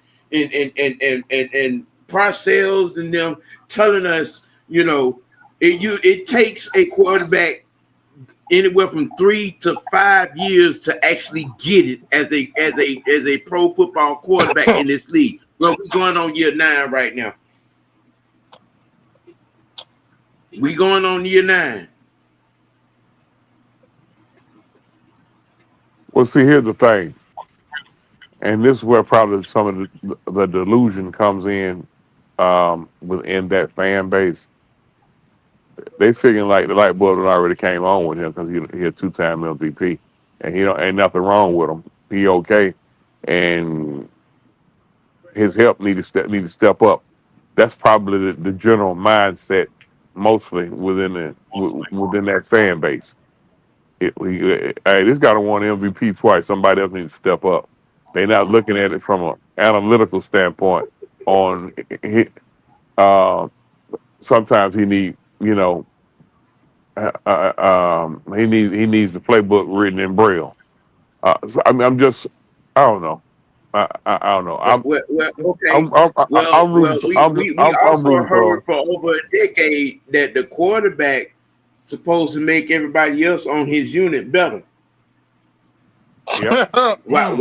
Parcells and them telling us, it takes a quarterback anywhere from 3 to 5 years to actually get it as a pro football quarterback in this league. Well, we're going on year 9 right now. We going on year 9. Well, see, here's the thing, and this is where probably some of the delusion comes in within that fan base. They figuring like the light bulb already came on with him because he a 2-time MVP, and ain't nothing wrong with him. He okay, and his help need to step up. That's probably the general mindset, mostly within that fan base. Hey, this guy done won MVP twice. Somebody else needs to step up. They're not looking at it from an analytical standpoint. Sometimes he need, he needs the playbook written in Braille. So, I don't know. I don't know. We also heard for over a decade that the quarterback supposed to make everybody else on his unit better. Yep. Why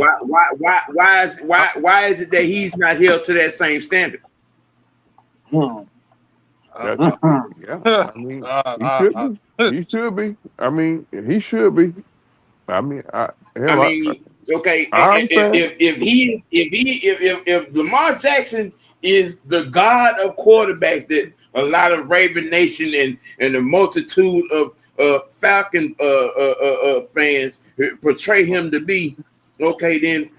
is it that he's not held to that same standard? Hmm. That's Mhm. yeah. I mean, he should be. He should be. I mean, he should be. I mean, I hell, mean, okay, I understand. if Lamar Jackson is the god of quarterbacks that a lot of Raven Nation and a multitude of Falcon fans portray him to be, okay, then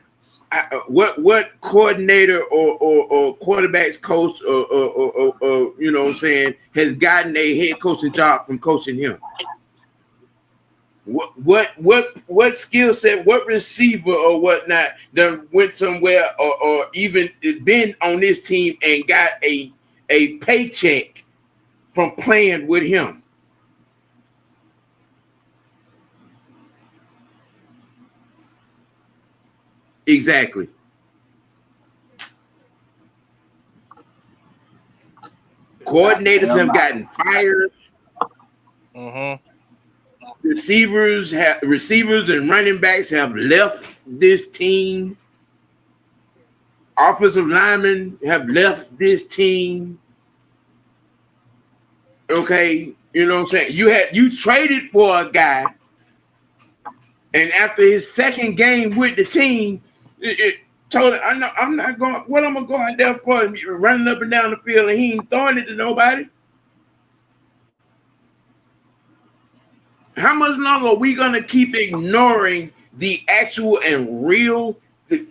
what coordinator or quarterbacks coach or you know what I'm saying has gotten a head coaching job from coaching him? What skill set, what receiver or whatnot that went somewhere or even been on this team and got a paycheck from playing with him? Exactly. Coordinators Hell have no. gotten fired. Mm-hmm. Receivers and running backs have left this team. Offensive linemen have left this team. Okay, you know what I'm saying? You traded for a guy, and after his second game with the team, it told him, I'm not going. What I'm gonna go out there for? Running up and down the field, and he ain't throwing it to nobody. How much longer are we gonna keep ignoring the actual and real the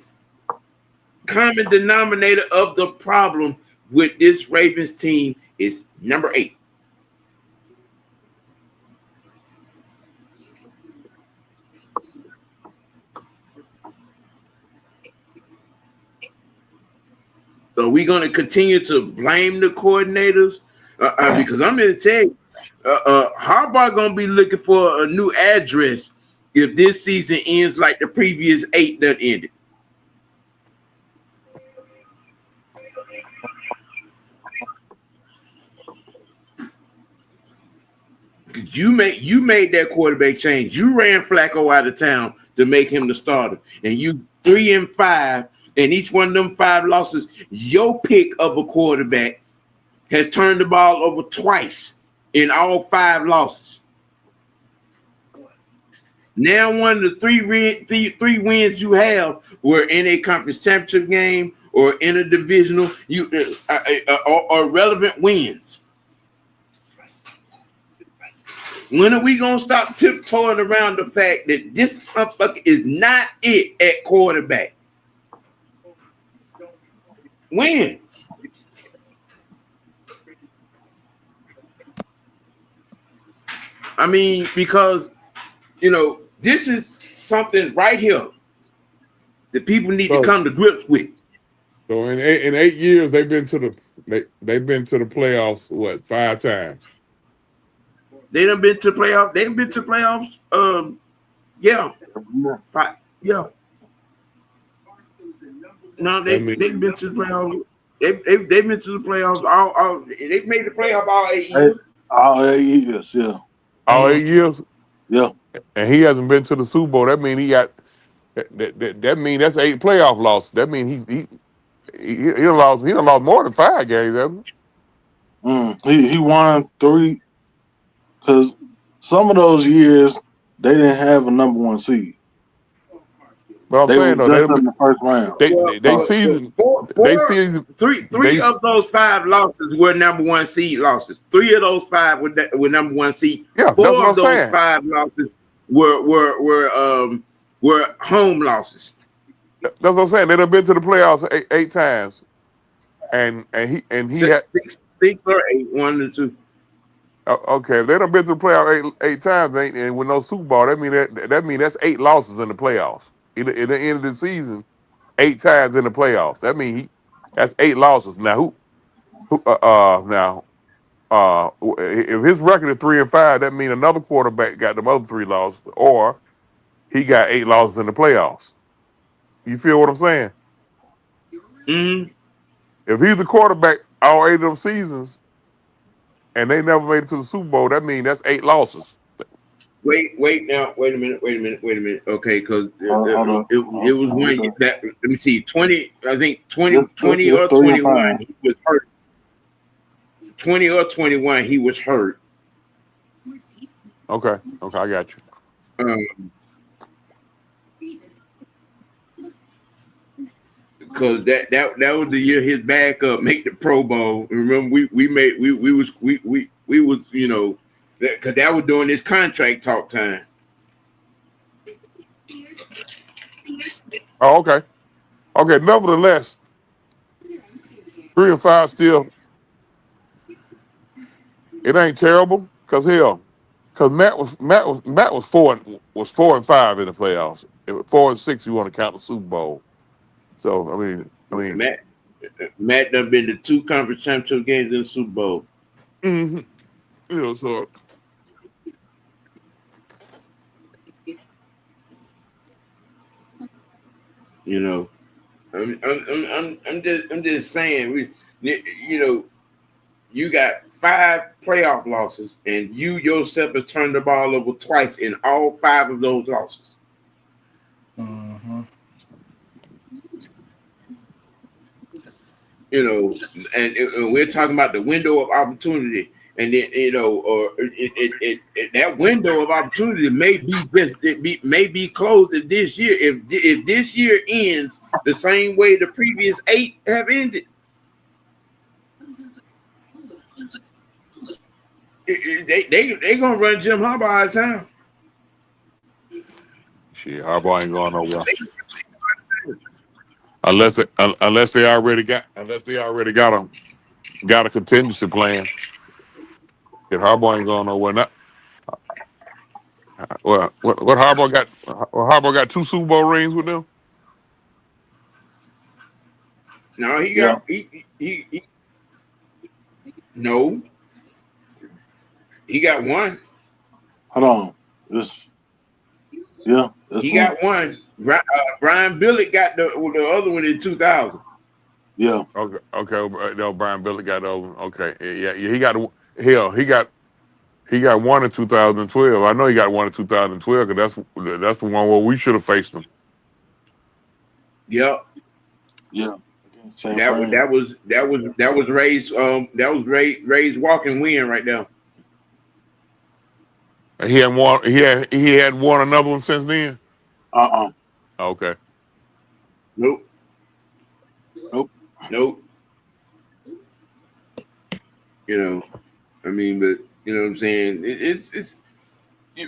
common denominator of the problem with this Ravens team is number 8. So we're going to continue to blame the coordinators because I'm going to tell you, Harbaugh going to be looking for a new address if this season ends like the previous 8 that ended. You made that quarterback change. You ran Flacco out of town to make him the starter, and you 3-5, and each one of them 5 losses, your pick of a quarterback has turned the ball over twice in all 5 losses. Now, one of the three wins you have were in a conference championship game or in a divisional, or relevant wins. When are we gonna stop tiptoeing around the fact that this motherfucker is not it at quarterback? When? I mean, because this is something right here that people need to So, come to grips with. so in 8 years, they've been to the playoffs what 5 times. They done been to playoffs. They've been to playoffs. Yeah, yeah. No, I they've mean, been to the playoffs. They've been to the playoffs. All they've made the playoff all 8 years. All 8 years, yeah. all Mm-hmm. 8 years, Yeah. and he hasn't been to the Super Bowl. That mean he got that mean that's 8 playoff losses. That mean he done lost more than 5 games. Haven't He won 3 because some of those years they didn't have a number 1 seed. But I'm They were saying though, just in the first round. So they season Three they of those 5 losses were number 1 seed losses. 3 of those 5 were number 1 seed. yeah, that's 4 what I'm of those saying. 5 losses were home losses. That's what I'm saying. They done been to the playoffs 8 times, and he had Six or 8, 1 and 2. okay. If they done been to the playoffs 8 times, and with no Super Bowl, that mean that's 8 losses in the playoffs. In the end of the season, 8 times in the playoffs. That mean that's 8 losses. Now now if his record is 3-5, that means another quarterback got them other 3 losses, or he got 8 losses in the playoffs. You feel what I'm saying? Mm-hmm. If he's the quarterback all 8 of them seasons and they never made it to the Super Bowl, that means that's 8 losses. Wait now. Wait a minute. Okay, because Hold on. it was one Okay. that, let me see, 20. I think 20, Just 20 just or throw your 21. phone. He was hurt. 20 or 21. He was hurt. Okay, I got you. Because that was the year his backup make the Pro Bowl. Remember, we was because that was during this contract talk time. Oh, okay. Nevertheless, 3-5 still. It ain't terrible. Because Matt was 4-5 in the playoffs. It was 4-6. You want to count the Super Bowl. So I mean, Matt done been to 2 conference championship games in the Super Bowl. mhm. So You know, I'm just saying you got 5 playoff losses, and you yourself has turned the ball over twice in all 5 of those losses. Mm-hmm. And we're talking about the window of opportunity, and then or that window of opportunity may be closed this year. If this year ends the same way the previous 8 have ended, they gonna run Jim Harbaugh out of town. shit, Harbaugh ain't going nowhere unless they already got a contingency plan. Shit, Harbaugh ain't going nowhere. Not, what Harbaugh got? Harbaugh got 2 Super Bowl rings with them. No, he Yeah. got he no, he got one. Hold on. This. Yeah. That's He one. got one. Brian Billick got the other one in 2000. Yeah. Okay. No, Brian Billick got over. Okay, yeah. He got one in 2012. I know he got one in 2012 because that's the one where we should have faced him. Yep. Yeah. Again, San That Fran. was Ray's walking win right there. And he hadn't won. He hadn't won another one since then. Uh-uh. Okay. Nope. Nope. Nope. I mean, but you know what I'm saying. It's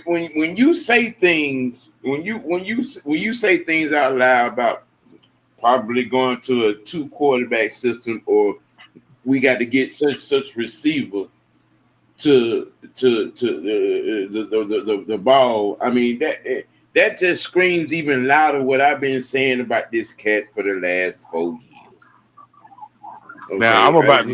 when you say things when you say things out loud about probably going to a 2 quarterback system, or we got to get such receiver to the ball. I mean that just screams even louder what I've been saying about this cat for the last 4 years. Now Okay,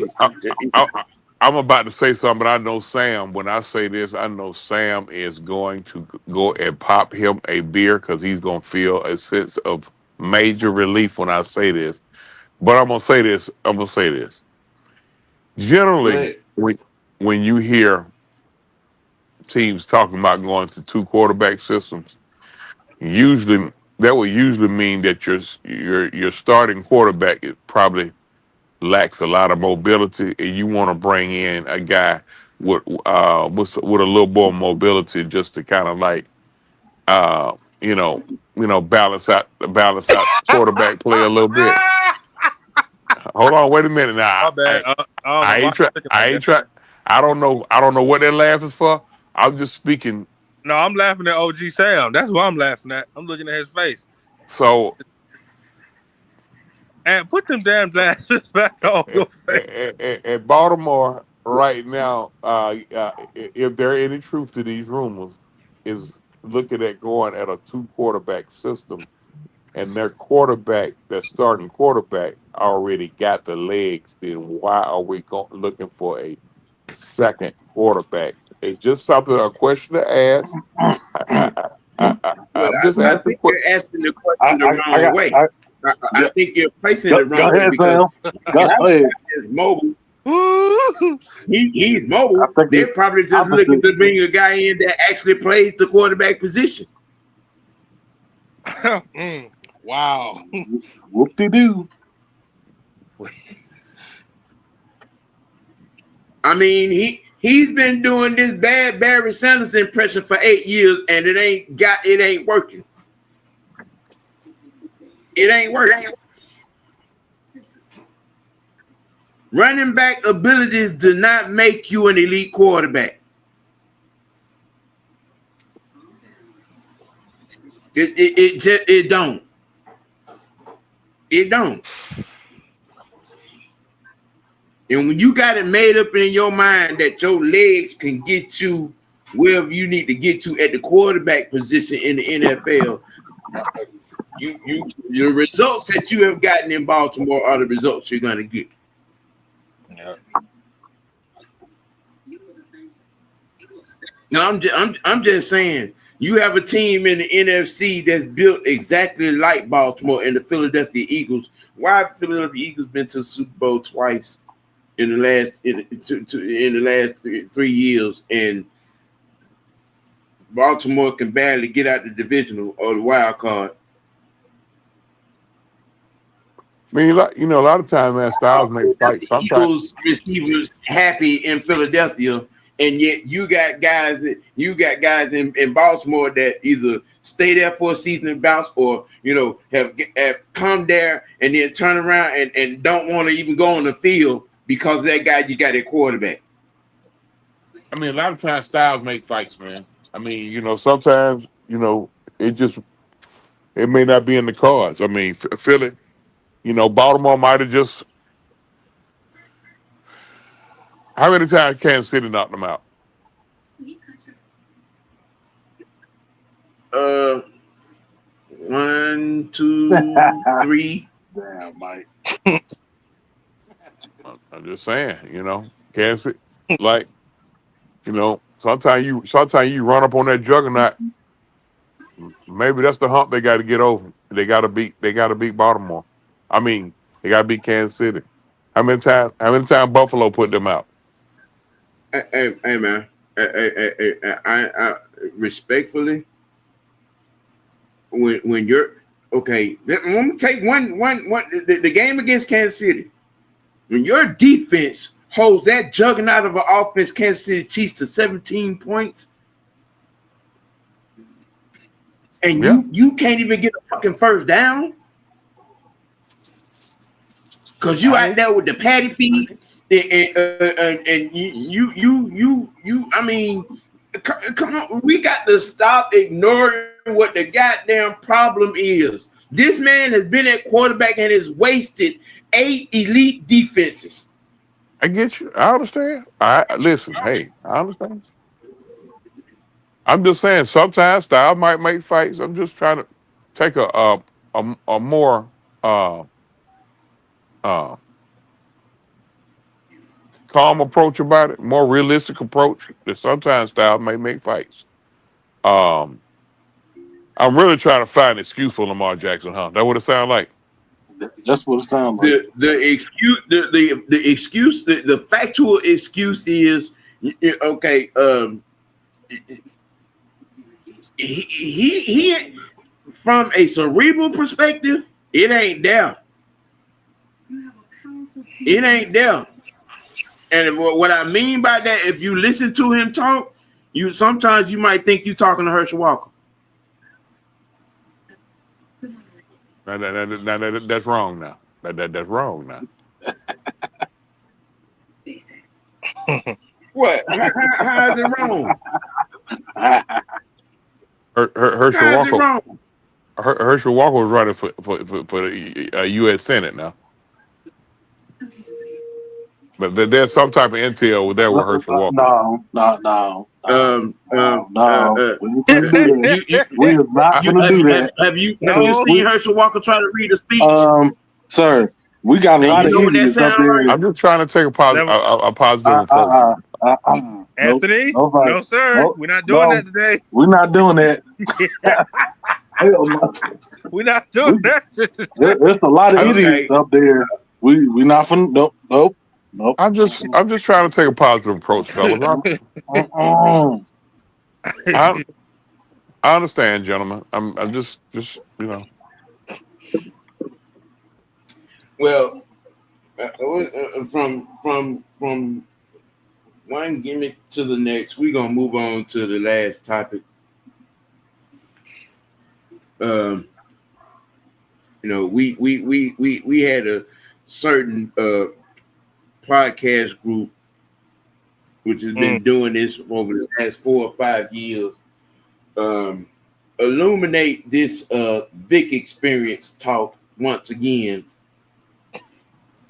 I'm about to say something, but I know Sam. When I say this, I know Sam is going to go and pop him a beer because he's gonna feel a sense of major relief when I say this. But I'm gonna say this. go Generally, ahead. when you hear teams talking about going to 2 quarterback systems, usually that would usually mean that your starting quarterback is probably lacks a lot of mobility, and you want to bring in a guy with a little more mobility just to kind of like uh balance out quarterback play a little bit. Hold on, wait a minute now. My bad. I don't know I why ain't I'm try. thinking I like ain't that. try. I don't know what that laugh is for. I'm just speaking. No, I'm laughing at OG Sam. That's who I'm laughing at. I'm looking at his face. So And put them damn glasses back on your face. at Baltimore right now, if there any truth to these rumors, is looking at going at a 2 quarterback system, and their starting quarterback, already got the legs. Then why are we looking for a second quarterback? It's just a question to ask. But I'm just I asking. think you're asking the I, question the I wrong got way. I I yeah, think you're placing go, it the go wrong way ahead, because Sam. Go guys ahead. is mobile. He's I mobile. think They're it's probably just opposite. looking to bring a guy in that actually plays the quarterback position. Wow. Whoop de doo. I mean, he's been doing this bad Barry Sanders impression for 8 years, and it ain't working. It ain't working. Running back abilities do not make you an elite quarterback. It don't. It don't. And when you got it made up in your mind that your legs can get you wherever you need to get to at the quarterback position in the NFL, the results that you have gotten in Baltimore are the results you're gonna get. Yeah. No, I'm just saying you have a team in the NFC that's built exactly like Baltimore and the Philadelphia Eagles. Why have the Philadelphia Eagles been to the Super Bowl twice in the last 3 years, and Baltimore can barely get out the divisional or the wild card? I mean, a lot of times, man, styles make fights. Sometimes, Eagles receivers happy in Philadelphia, and yet you got guys in Baltimore that either stay there for a season and bounce, or have come there and then turn around and don't want to even go on the field because that guy you got at quarterback. I mean, a lot of times styles make fights, man. I mean, sometimes, it may not be in the cards. I mean, Philly, Baltimore might have just. How many times Kansas City knocked them out? Uh, 1, 2, 3. Damn, Mike. I'm just saying, Kansas City, like, sometimes you run up on that juggernaut. Maybe that's the hump they got to get over. They got to beat Baltimore. I mean, they got to beat Kansas City. How many times Buffalo put them out? Hey man, I respectfully, when you're okay, let me take one the game against Kansas City. When your defense holds that juggernaut of an offense, Kansas City Chiefs, to 17 points, and Yeah. you can't even get a fucking first down because you out there with the patty feet, and you. I mean, come on, we got to stop ignoring what the goddamn problem is. This man has been at quarterback and has wasted 8 elite defenses. I get you. I understand. I listen. Hey, I understand. I'm just saying. Sometimes style might make fights. I'm just trying to take a more uh, calm approach about it, more realistic approach. That sometimes style may make fights. Um, I'm really trying to find an excuse for Lamar Jackson, huh? That what it sound like? That's what it sounds like. The excuse the excuse the factual excuse is okay. He from a cerebral perspective, it ain't there. It ain't there. And what I mean by that, if you listen to him talk, sometimes you might think you talking to Herschel Walker. That's wrong now. That's wrong now. What? How is it wrong? Herschel How is it Walker. wrong? Herschel Walker was running for the U.S. Senate now. But there's some type of intel there with Herschel Walker. No. Um, um, No. We ain't gonna do that. you, We are not gonna do that. have you No. seen Herschel Walker try to read a speech? Sir, we got a And lot you of know what that idiots up sound there. like? I'm just trying to take a positive approach. Anthony? Nope. No, sir. Nope. We're not doing that today. We're not doing that. Hell no. We're not doing that. There's a lot of Okay. idiots up there. We not from nope. Nope. I'm just trying to take a positive approach, fellas. Mm-mm. I, I understand, gentlemen. I'm just you know. Well, from one gimmick to the next, we're gonna move on to the last topic. Um, we had a certain podcast group which has been doing this over the last 4 or 5 years. Um, illuminate this Vick Experience talk once again.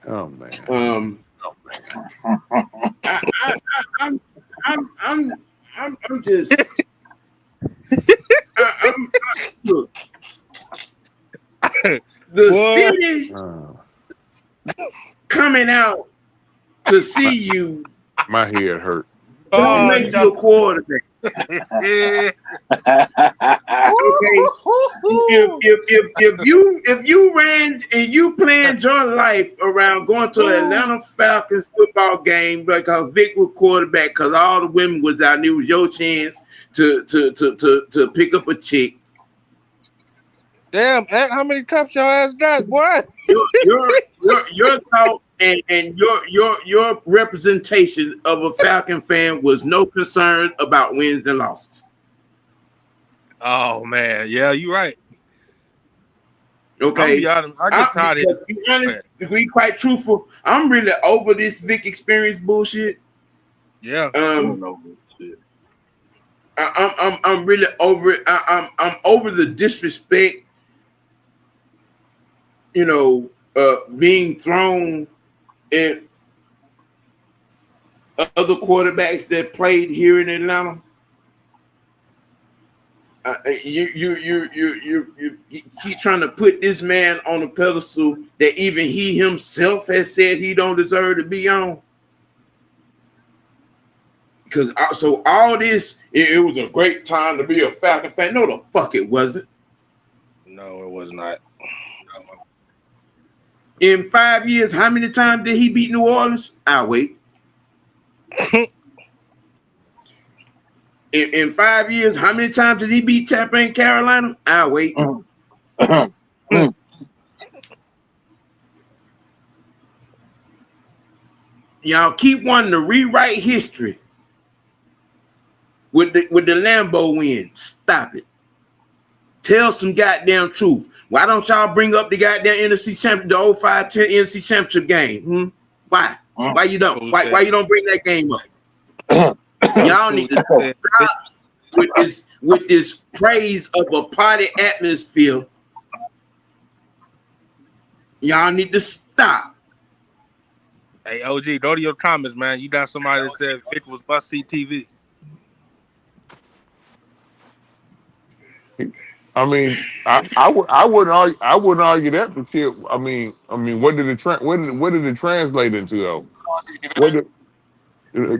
Oh man. I, I, I'm, I'm, I'm just, look, the Boy. city Uh, coming out to see my you my head hurt. don't Oh, make you a quarterback. yeah. Okay, if you ran and you planned your life around going to the Atlanta Falcons football game because Vic was quarterback, because all the women was out, and it was your chance to pick up a chick. Damn, Ant, how many cups your ass got, boy? Your thought and your representation of a Falcon fan was no concern about wins and losses. Oh man, yeah, you right. I'm gonna Okay, be honest. I get tired of to be honest, it. to be quite truthful, I'm really over this Vic Experience bullshit. Yeah. I'm really over it. I'm over the disrespect. Being thrown at other quarterbacks that played here in Atlanta. You keep trying to put this man on a pedestal that even he himself has said he don't deserve to be on. Because so all this, it was a great time to be a Falcon fan. No, the fuck it wasn't. No, it was not. In 5 years, how many times did he beat New Orleans? I'll wait. In 5 years, how many times did he beat Tampa and Carolina? I'll wait. Y'all keep wanting to rewrite history with the Lambeau win. Stop it. Tell some goddamn truth. Why don't y'all bring up the goddamn NFC champion, the 05-10 NFC championship game? Why? Why you don't? Why you don't bring that game up? Y'all need to stop with this praise of a party atmosphere. Y'all need to stop. Hey, OG, go to your comments, man. You got somebody that says Vic was must see TV. I mean, I wouldn't argue that because I mean, what did it translate into though? What did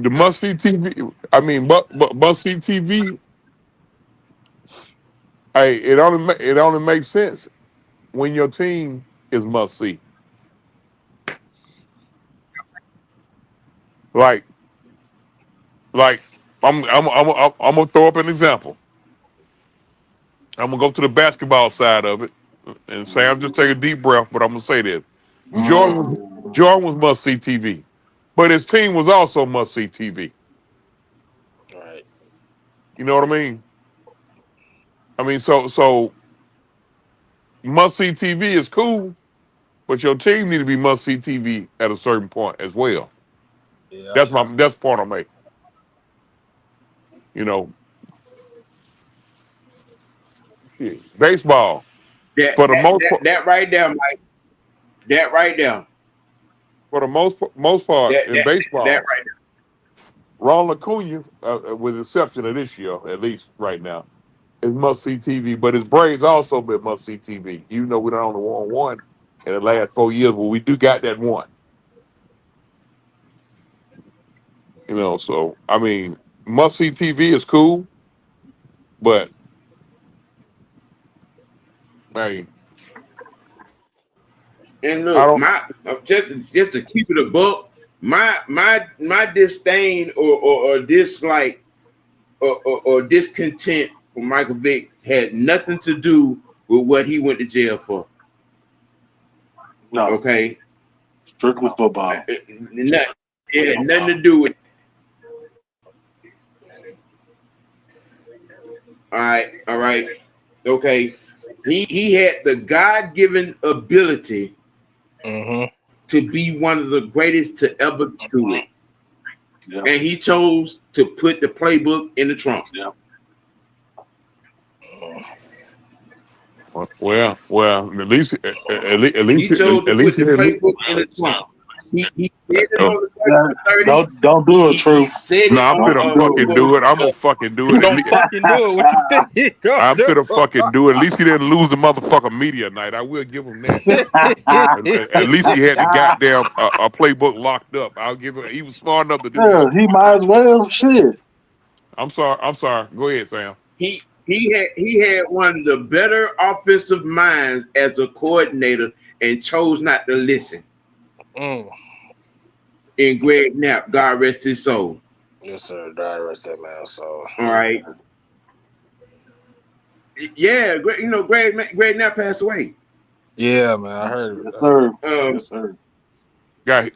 the must see TV? I mean, but must see TV. Hey, it only makes sense when your team is must see. Like like I'm gonna throw up an example. I'm gonna go to the basketball side of it and say I'm just taking a deep breath, but I'm gonna say this: Jordan was must see TV, but his team was also must see TV. Right. You know what I mean? I mean, so must see TV is cool, but your team need to be must see TV at a certain point as well. Yeah. That's the point I make. You know, shit. Baseball That for the that most that, part, that right there, Mike. That right there. for the most part That in that that baseball, right there. Ron Acuna, with the exception of this year, at least right now, is must see TV. But his Braves also been must see TV. Even though we don't only won one in the last 4 years, but we do got that one. You know, so I mean, must see TV is cool, but hey, And I look, don't. my just to keep it a buck, My disdain or dislike or discontent for Michael Vick had nothing to do with what he went to jail for. No, okay, strictly football. It had nothing to do with. All right, okay. He had the God-given ability to be one of the greatest to ever do it. Yeah. And he chose to put the playbook in the trunk. Yeah. Well, at least he chose to put the playbook in the trunk. He said it on the 30. Don't do it, Truth. No, I'm gonna fucking do it. I'm gonna fucking do it. Don't fucking do it. What you think? I'm gonna fucking do it. At least he didn't lose the motherfucking media night. I will give him that. At least he had the goddamn playbook locked up. I'll give him. He was smart enough to do that. He might as well. Shit. I'm sorry. Go ahead, Sam. He had one of the better offensive minds as a coordinator and chose not to listen. And Greg Knapp, God rest his soul. Yes, sir. God rest that man's soul. All right. Yeah, Greg Knapp passed away. Yeah, man, I heard it. Yes, sir. Yes, sir. Got.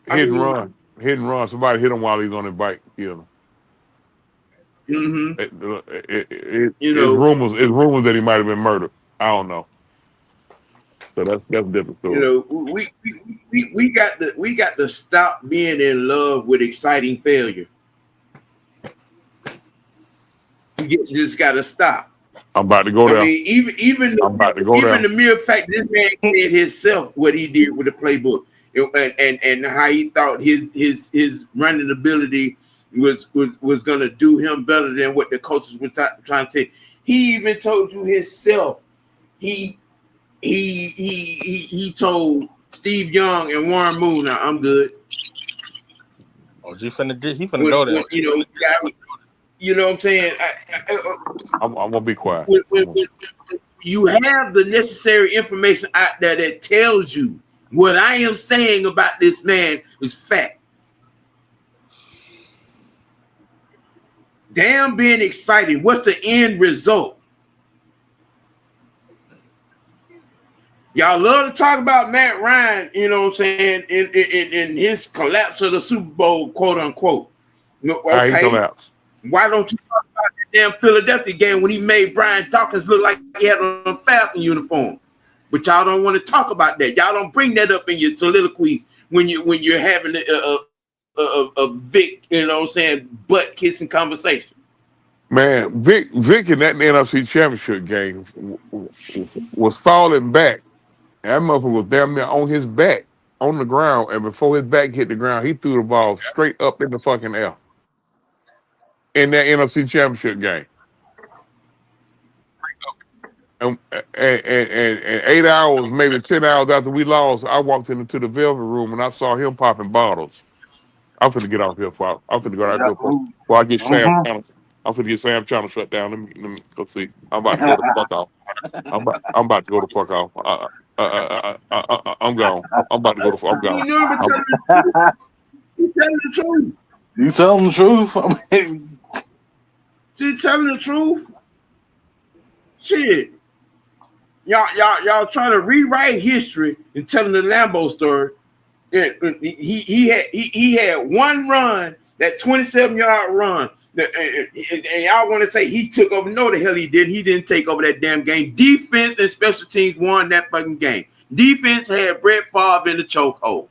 Hit and run. Somebody hit him while he's on his bike. You know. Mm-hmm. It's rumors that he might have been murdered. I don't know. So that's a different story. We got to stop being in love with exciting failure. You just got to stop. I'm about to go there. I mean, even the mere fact this man said himself what he did with the playbook and how he thought his running ability was going to do him better than what the coaches were trying to say. He even told you himself. He told Steve Young and Warren Moon, "Now I'm good." Oh, he finna go there. You know what I'm saying? I'm gonna be quiet. When you have the necessary information out there that tells you what I am saying about this man is fact. Damn, being excited. What's the end result? Y'all love to talk about Matt Ryan, you know what I'm saying, in his collapse of the Super Bowl, quote unquote. Okay. He collapsed. Why don't you talk about the damn Philadelphia game when he made Brian Dawkins look like he had on a Falcon uniform? But y'all don't want to talk about that. Y'all don't bring that up in your soliloquies when you're having a Vick, you know what I'm saying, butt kissing conversation. Man, Vick in that NFC Championship game was falling back. That motherfucker was damn near on his back, on the ground, and before his back hit the ground, he threw the ball straight up in the fucking air. In that NFC Championship game. And 8 hours, maybe 10 hours after we lost, I walked into the Velvet Room and I saw him popping bottles. I'm finna get off here I'm finna go out here before I get Sam Channel. I'm finna get Sam Channel shut down. Let me go see. I'm about to go the fuck off. I'm about to go the fuck off. I'm gone. I'm about to go the fuck. I'm gone. You telling the truth. You telling the truth? I mean, you telling the truth? Shit. Y'all trying to rewrite history and telling the Lambeau story. He had one run, that 27-yard run, and y'all want to say he took over. No, the hell he didn't. He didn't take over that damn game. Defense and special teams won that fucking game. Defense had Brett Favre in the chokehold.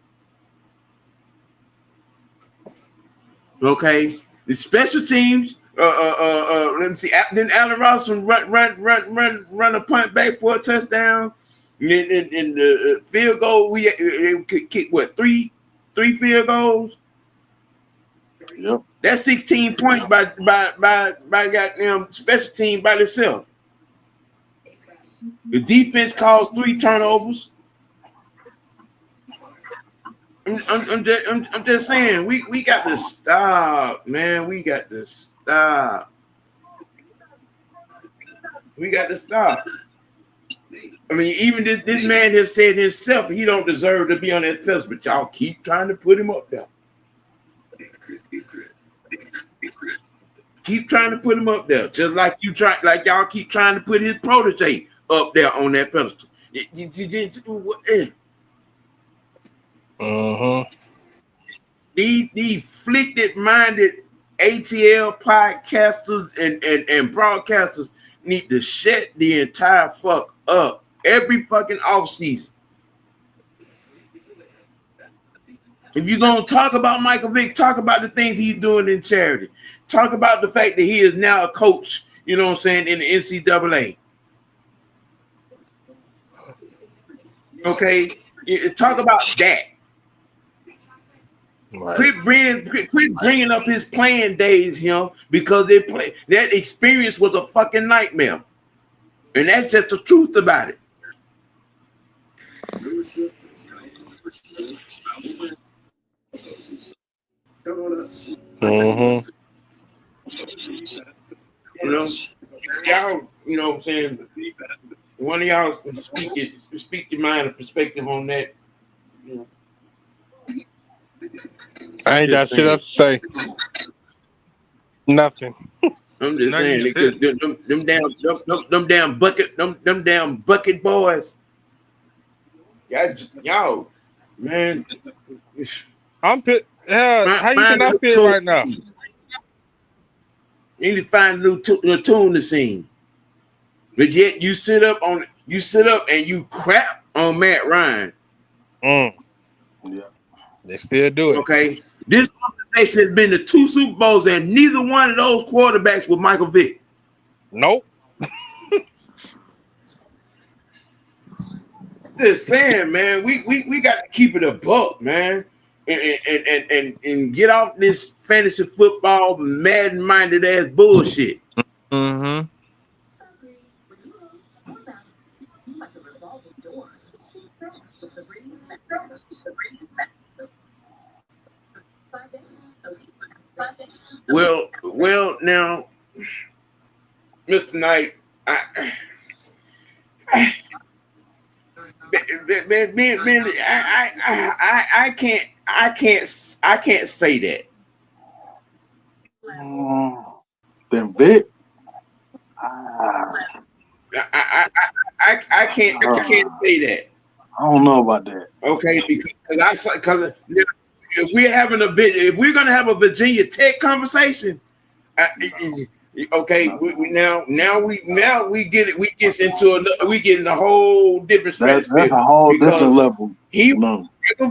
Okay, the special teams. Let me see. Then Allen Robinson run a punt back for a touchdown. In the field goal, we could kick what three field goals. Yep. That's 16 points by goddamn special team by itself. The defense caused 3 turnovers. I'm just saying we got to stop, man. We got to stop. I mean, even this man has said himself he don't deserve to be on that pedestal, but y'all keep trying to put him up there. Keep trying to put him up there, just like y'all keep trying to put his protege up there on that pedestal. These afflicted-minded ATL podcasters and broadcasters need to shut the entire fuck up every fucking offseason. If you're going to talk about Michael Vick, talk about the things he's doing in charity. Talk about the fact that he is now a coach, you know what I'm saying, in the NCAA. Okay? Talk about that. Right. Quit bringing up his playing days, because that experience was a fucking nightmare. And that's just the truth about it. Mm-hmm. Y'all, you know what I'm saying? One of y'all speak your mind and perspective on that. I ain't got shit else to say. Nothing. I'm just saying, them damn bucket boys. Y'all, man. I'm pissed. How you think I feel right now? You need to find a new tune to sing. But yet you sit up and you crap on Matt Ryan. Yeah. They still do it. Okay. This organization has been to 2 Super Bowls, and neither one of those quarterbacks were Michael Vick. Nope. Just saying, man. We got to keep it a buck, man. And get off this fantasy football Madden-minded ass bullshit. Mm-hmm. Well, now, Mr. Knight, I can't say that. Then Vick. I can't say that. I don't know about that. Okay, because if we're gonna have a Virginia Tech conversation, okay, we get in a whole different stratosphere. That's a whole different level. He was a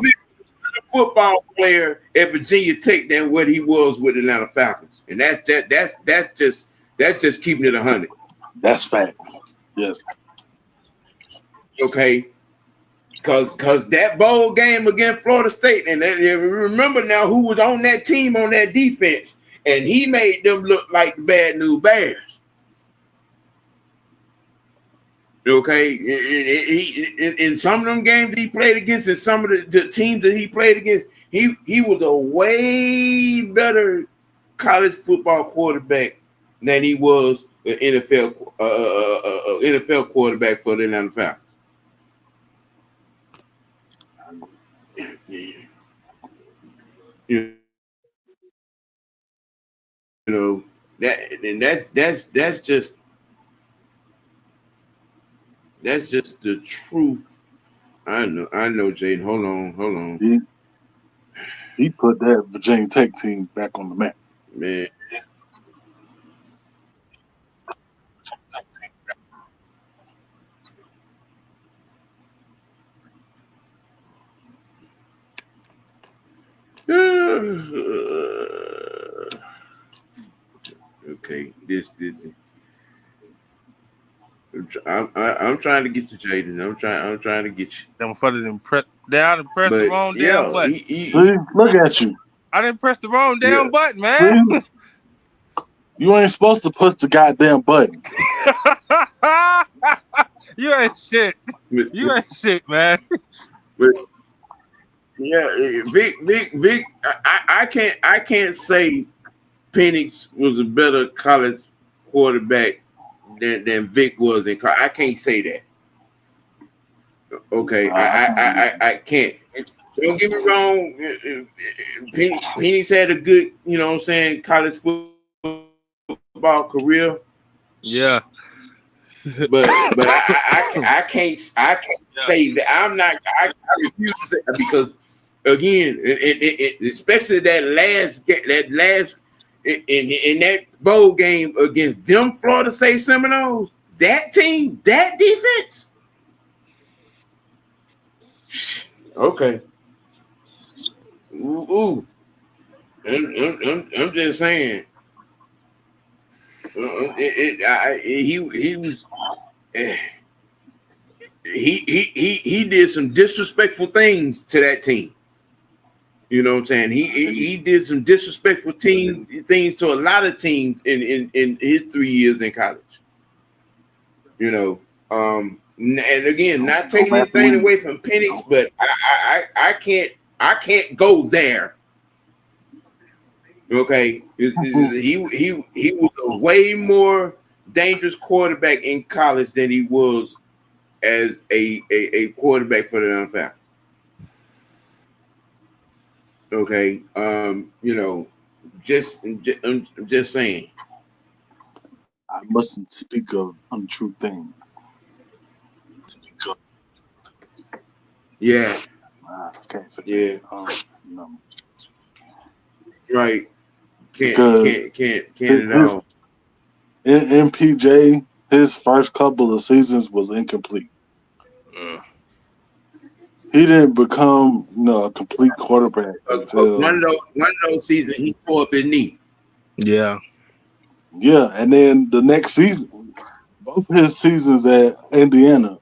football player at Virginia Tech than what he was with Atlanta Falcons, and that's just keeping it 100. That's facts. Yes. Okay. Because that bowl game against Florida State, and remember now who was on that team on that defense, and he made them look like the bad news bears. Okay, in some of them games that he played against, and some of the teams that he played against, he was a way better college football quarterback than he was an NFL quarterback for the Atlanta Falcons. You know that's just the truth. I know, Jaden. Hold on. He put that Virginia Tech team back on the map, man. Okay, this. I'm trying to get you, Jaden. I'm trying to get you. Them further than press. I done pressed the wrong damn button. See, look at you. I didn't press the wrong damn button, man. See? You ain't supposed to push the goddamn button. You ain't shit. You ain't shit, man. But, yeah, Vick. I can't say Penix was a better college quarterback than Vick was in college. I can't say that. Okay, I can't. Don't get me wrong. Penix had a good, what I'm saying, college football career. Yeah. But I can't say that I refuse to say that because again, especially that last in that bowl game against them Florida State Seminoles, that team, that defense. Okay. Ooh. I'm just saying. He was he did some disrespectful things to that team. You know what I'm saying? He did some disrespectful things to a lot of teams in his 3 years in college. And again, not taking anything away from Penix, but I can't go there. Okay, he was a way more dangerous quarterback in college than he was as a quarterback for the NFL. Okay, I'm just saying. I mustn't speak of untrue things. Yeah, I can't say yeah, that. No. right. Because Can't at his all. in MPJ, his first couple of seasons was incomplete. Mm. He didn't become a complete quarterback One until of those seasons he tore up his knee. Yeah. and then the next season, both his seasons at Indiana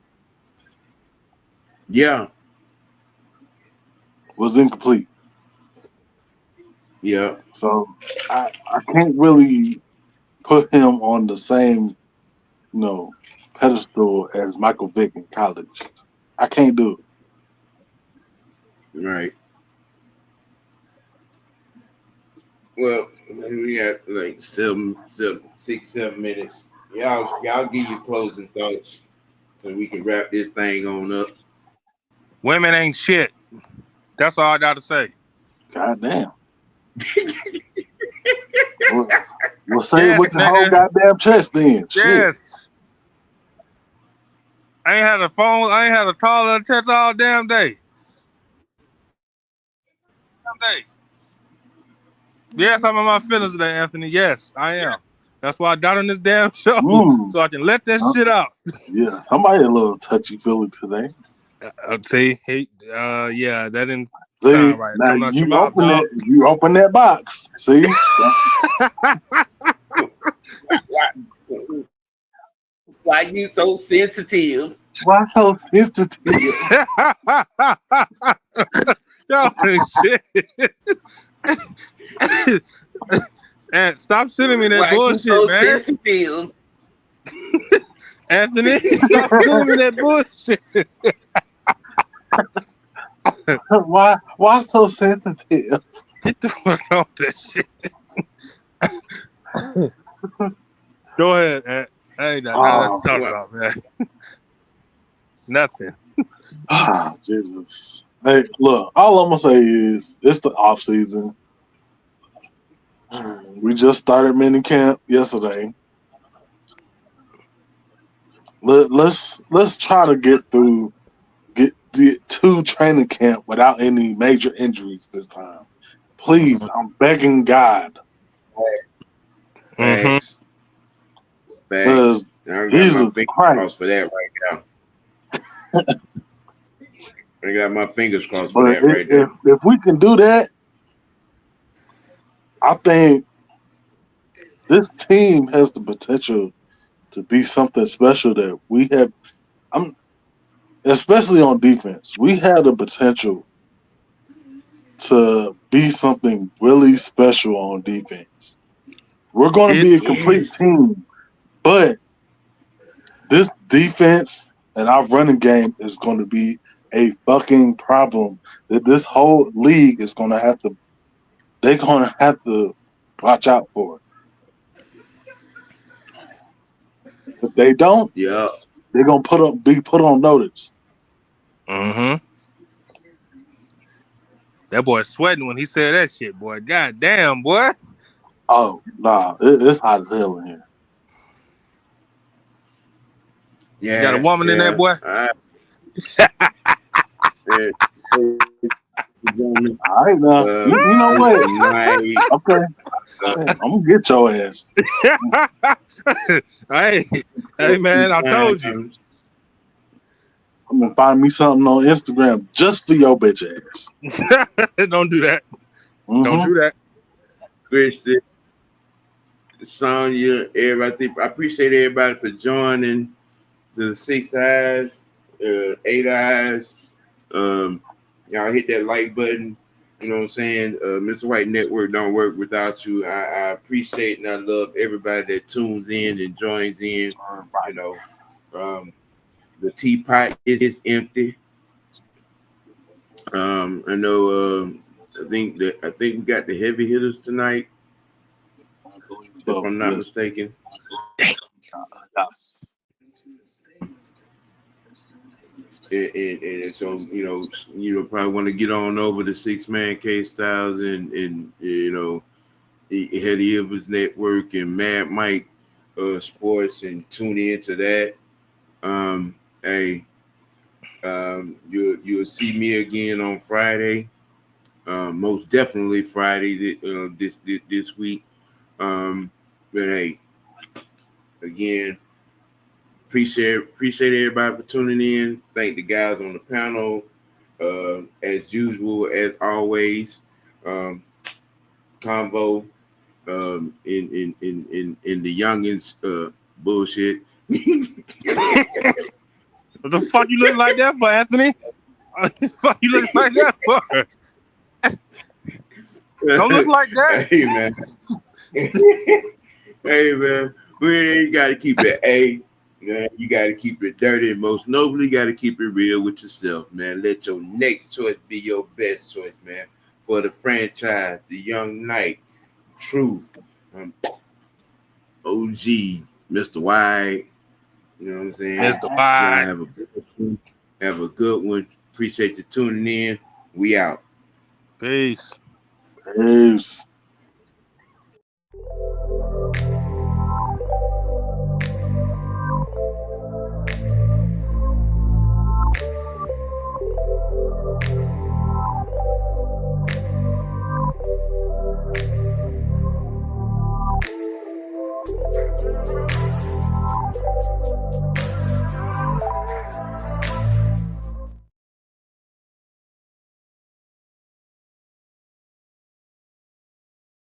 Yeah, was incomplete. yeah, So I can't really put him on the same pedestal as Michael Vick in college. I can't do it. right. Well, we got like 7, 6, 7 minutes. Y'all give your closing thoughts so we can wrap this thing on up. Women ain't shit. That's all I got to say. God damn. Well, say it Yeah, with your whole nigga. goddamn chest then. Shit. Yes. I ain't had a phone. I ain't had a call or a text all damn day. Yes, I'm in my feelings today, Anthony. Yes, I am. That's why I got on this damn show Mm. so I can let that Huh? shit out. Yeah, somebody a little touchy feely today. See, yeah, that didn't See, sound right. now Coming out your mouth, dog. you open that box. See? Why you so sensitive? Why so sensitive? Yo, shit. And stop sending me that Why you bullshit, so man. sensitive? Anthony, stop sending me that bullshit. Why so sensitive? Get the fuck off that shit. Go ahead, Ant. I ain't got nothing Oh, to talk about, man. Nothing. Jesus. Hey, look, all I'm gonna say is it's the off season. We just started mini camp yesterday. Let's try to get to training camp without any major injuries this time. Please, I'm begging God. Mm-hmm. Facts. Facts. Because I got my Jesus fingers crossed Christ. for that right now. I got my fingers crossed for But that right if there. if we can do that, I think this team has the potential to be something special that we have. I'm especially on defense. We have the potential to be something really special on defense. We're going to It be a complete Yes. team, but this defense and our running game is going to be a fucking problem that this whole league is going to have to. They're going to have to watch out for. If they don't, Yeah. they're going to be put on notice. Mm-hmm. That boy sweating when he said that shit, boy. God damn, boy. Oh, nah, it's hot as hell in here. You got a Yeah, woman in there, yeah. boy? Uh, gentlemen, All right, now. You know what? tonight, Okay. Hey, I'm going to get your ass. hey, hey, man, I told you. I'm going to find me something on Instagram just for your bitch ass. Don't do that. Don't Mm-hmm. do that. Christian, Sonya, everybody. I appreciate everybody for joining the 6 eyes, 8 eyes. Y'all hit that like button. You know what I'm saying? Mr. White Network don't work without you. I appreciate and I love everybody that tunes in and joins in. You know, the teapot is empty. I know. I think we got the heavy hitters tonight, if So, I'm not yes. mistaken. Yes. And so probably want to get on over to 6-Man K Styles and Heady Evans Network and Mad Mike Sports and tune into that. Hey, you'll see me again on Friday. Most definitely Friday this week. But hey, again, appreciate everybody for tuning in. Thank the guys on the panel. As usual, as always, convo in the youngins bullshit. What the fuck you looking like that for, Anthony? What the fuck you looking like that for? Don't look like that. Hey man, hey man, you got to keep it A. Man, you got to keep it dirty, and most notably, you got to keep it real with yourself, man. Let your next choice be your best choice, man. For the franchise, the Young Knight, Truth, OG, Mr. White. You know what I'm saying? Mr. Y'all White. have a good one. Appreciate you tuning in. We out. Peace. Peace.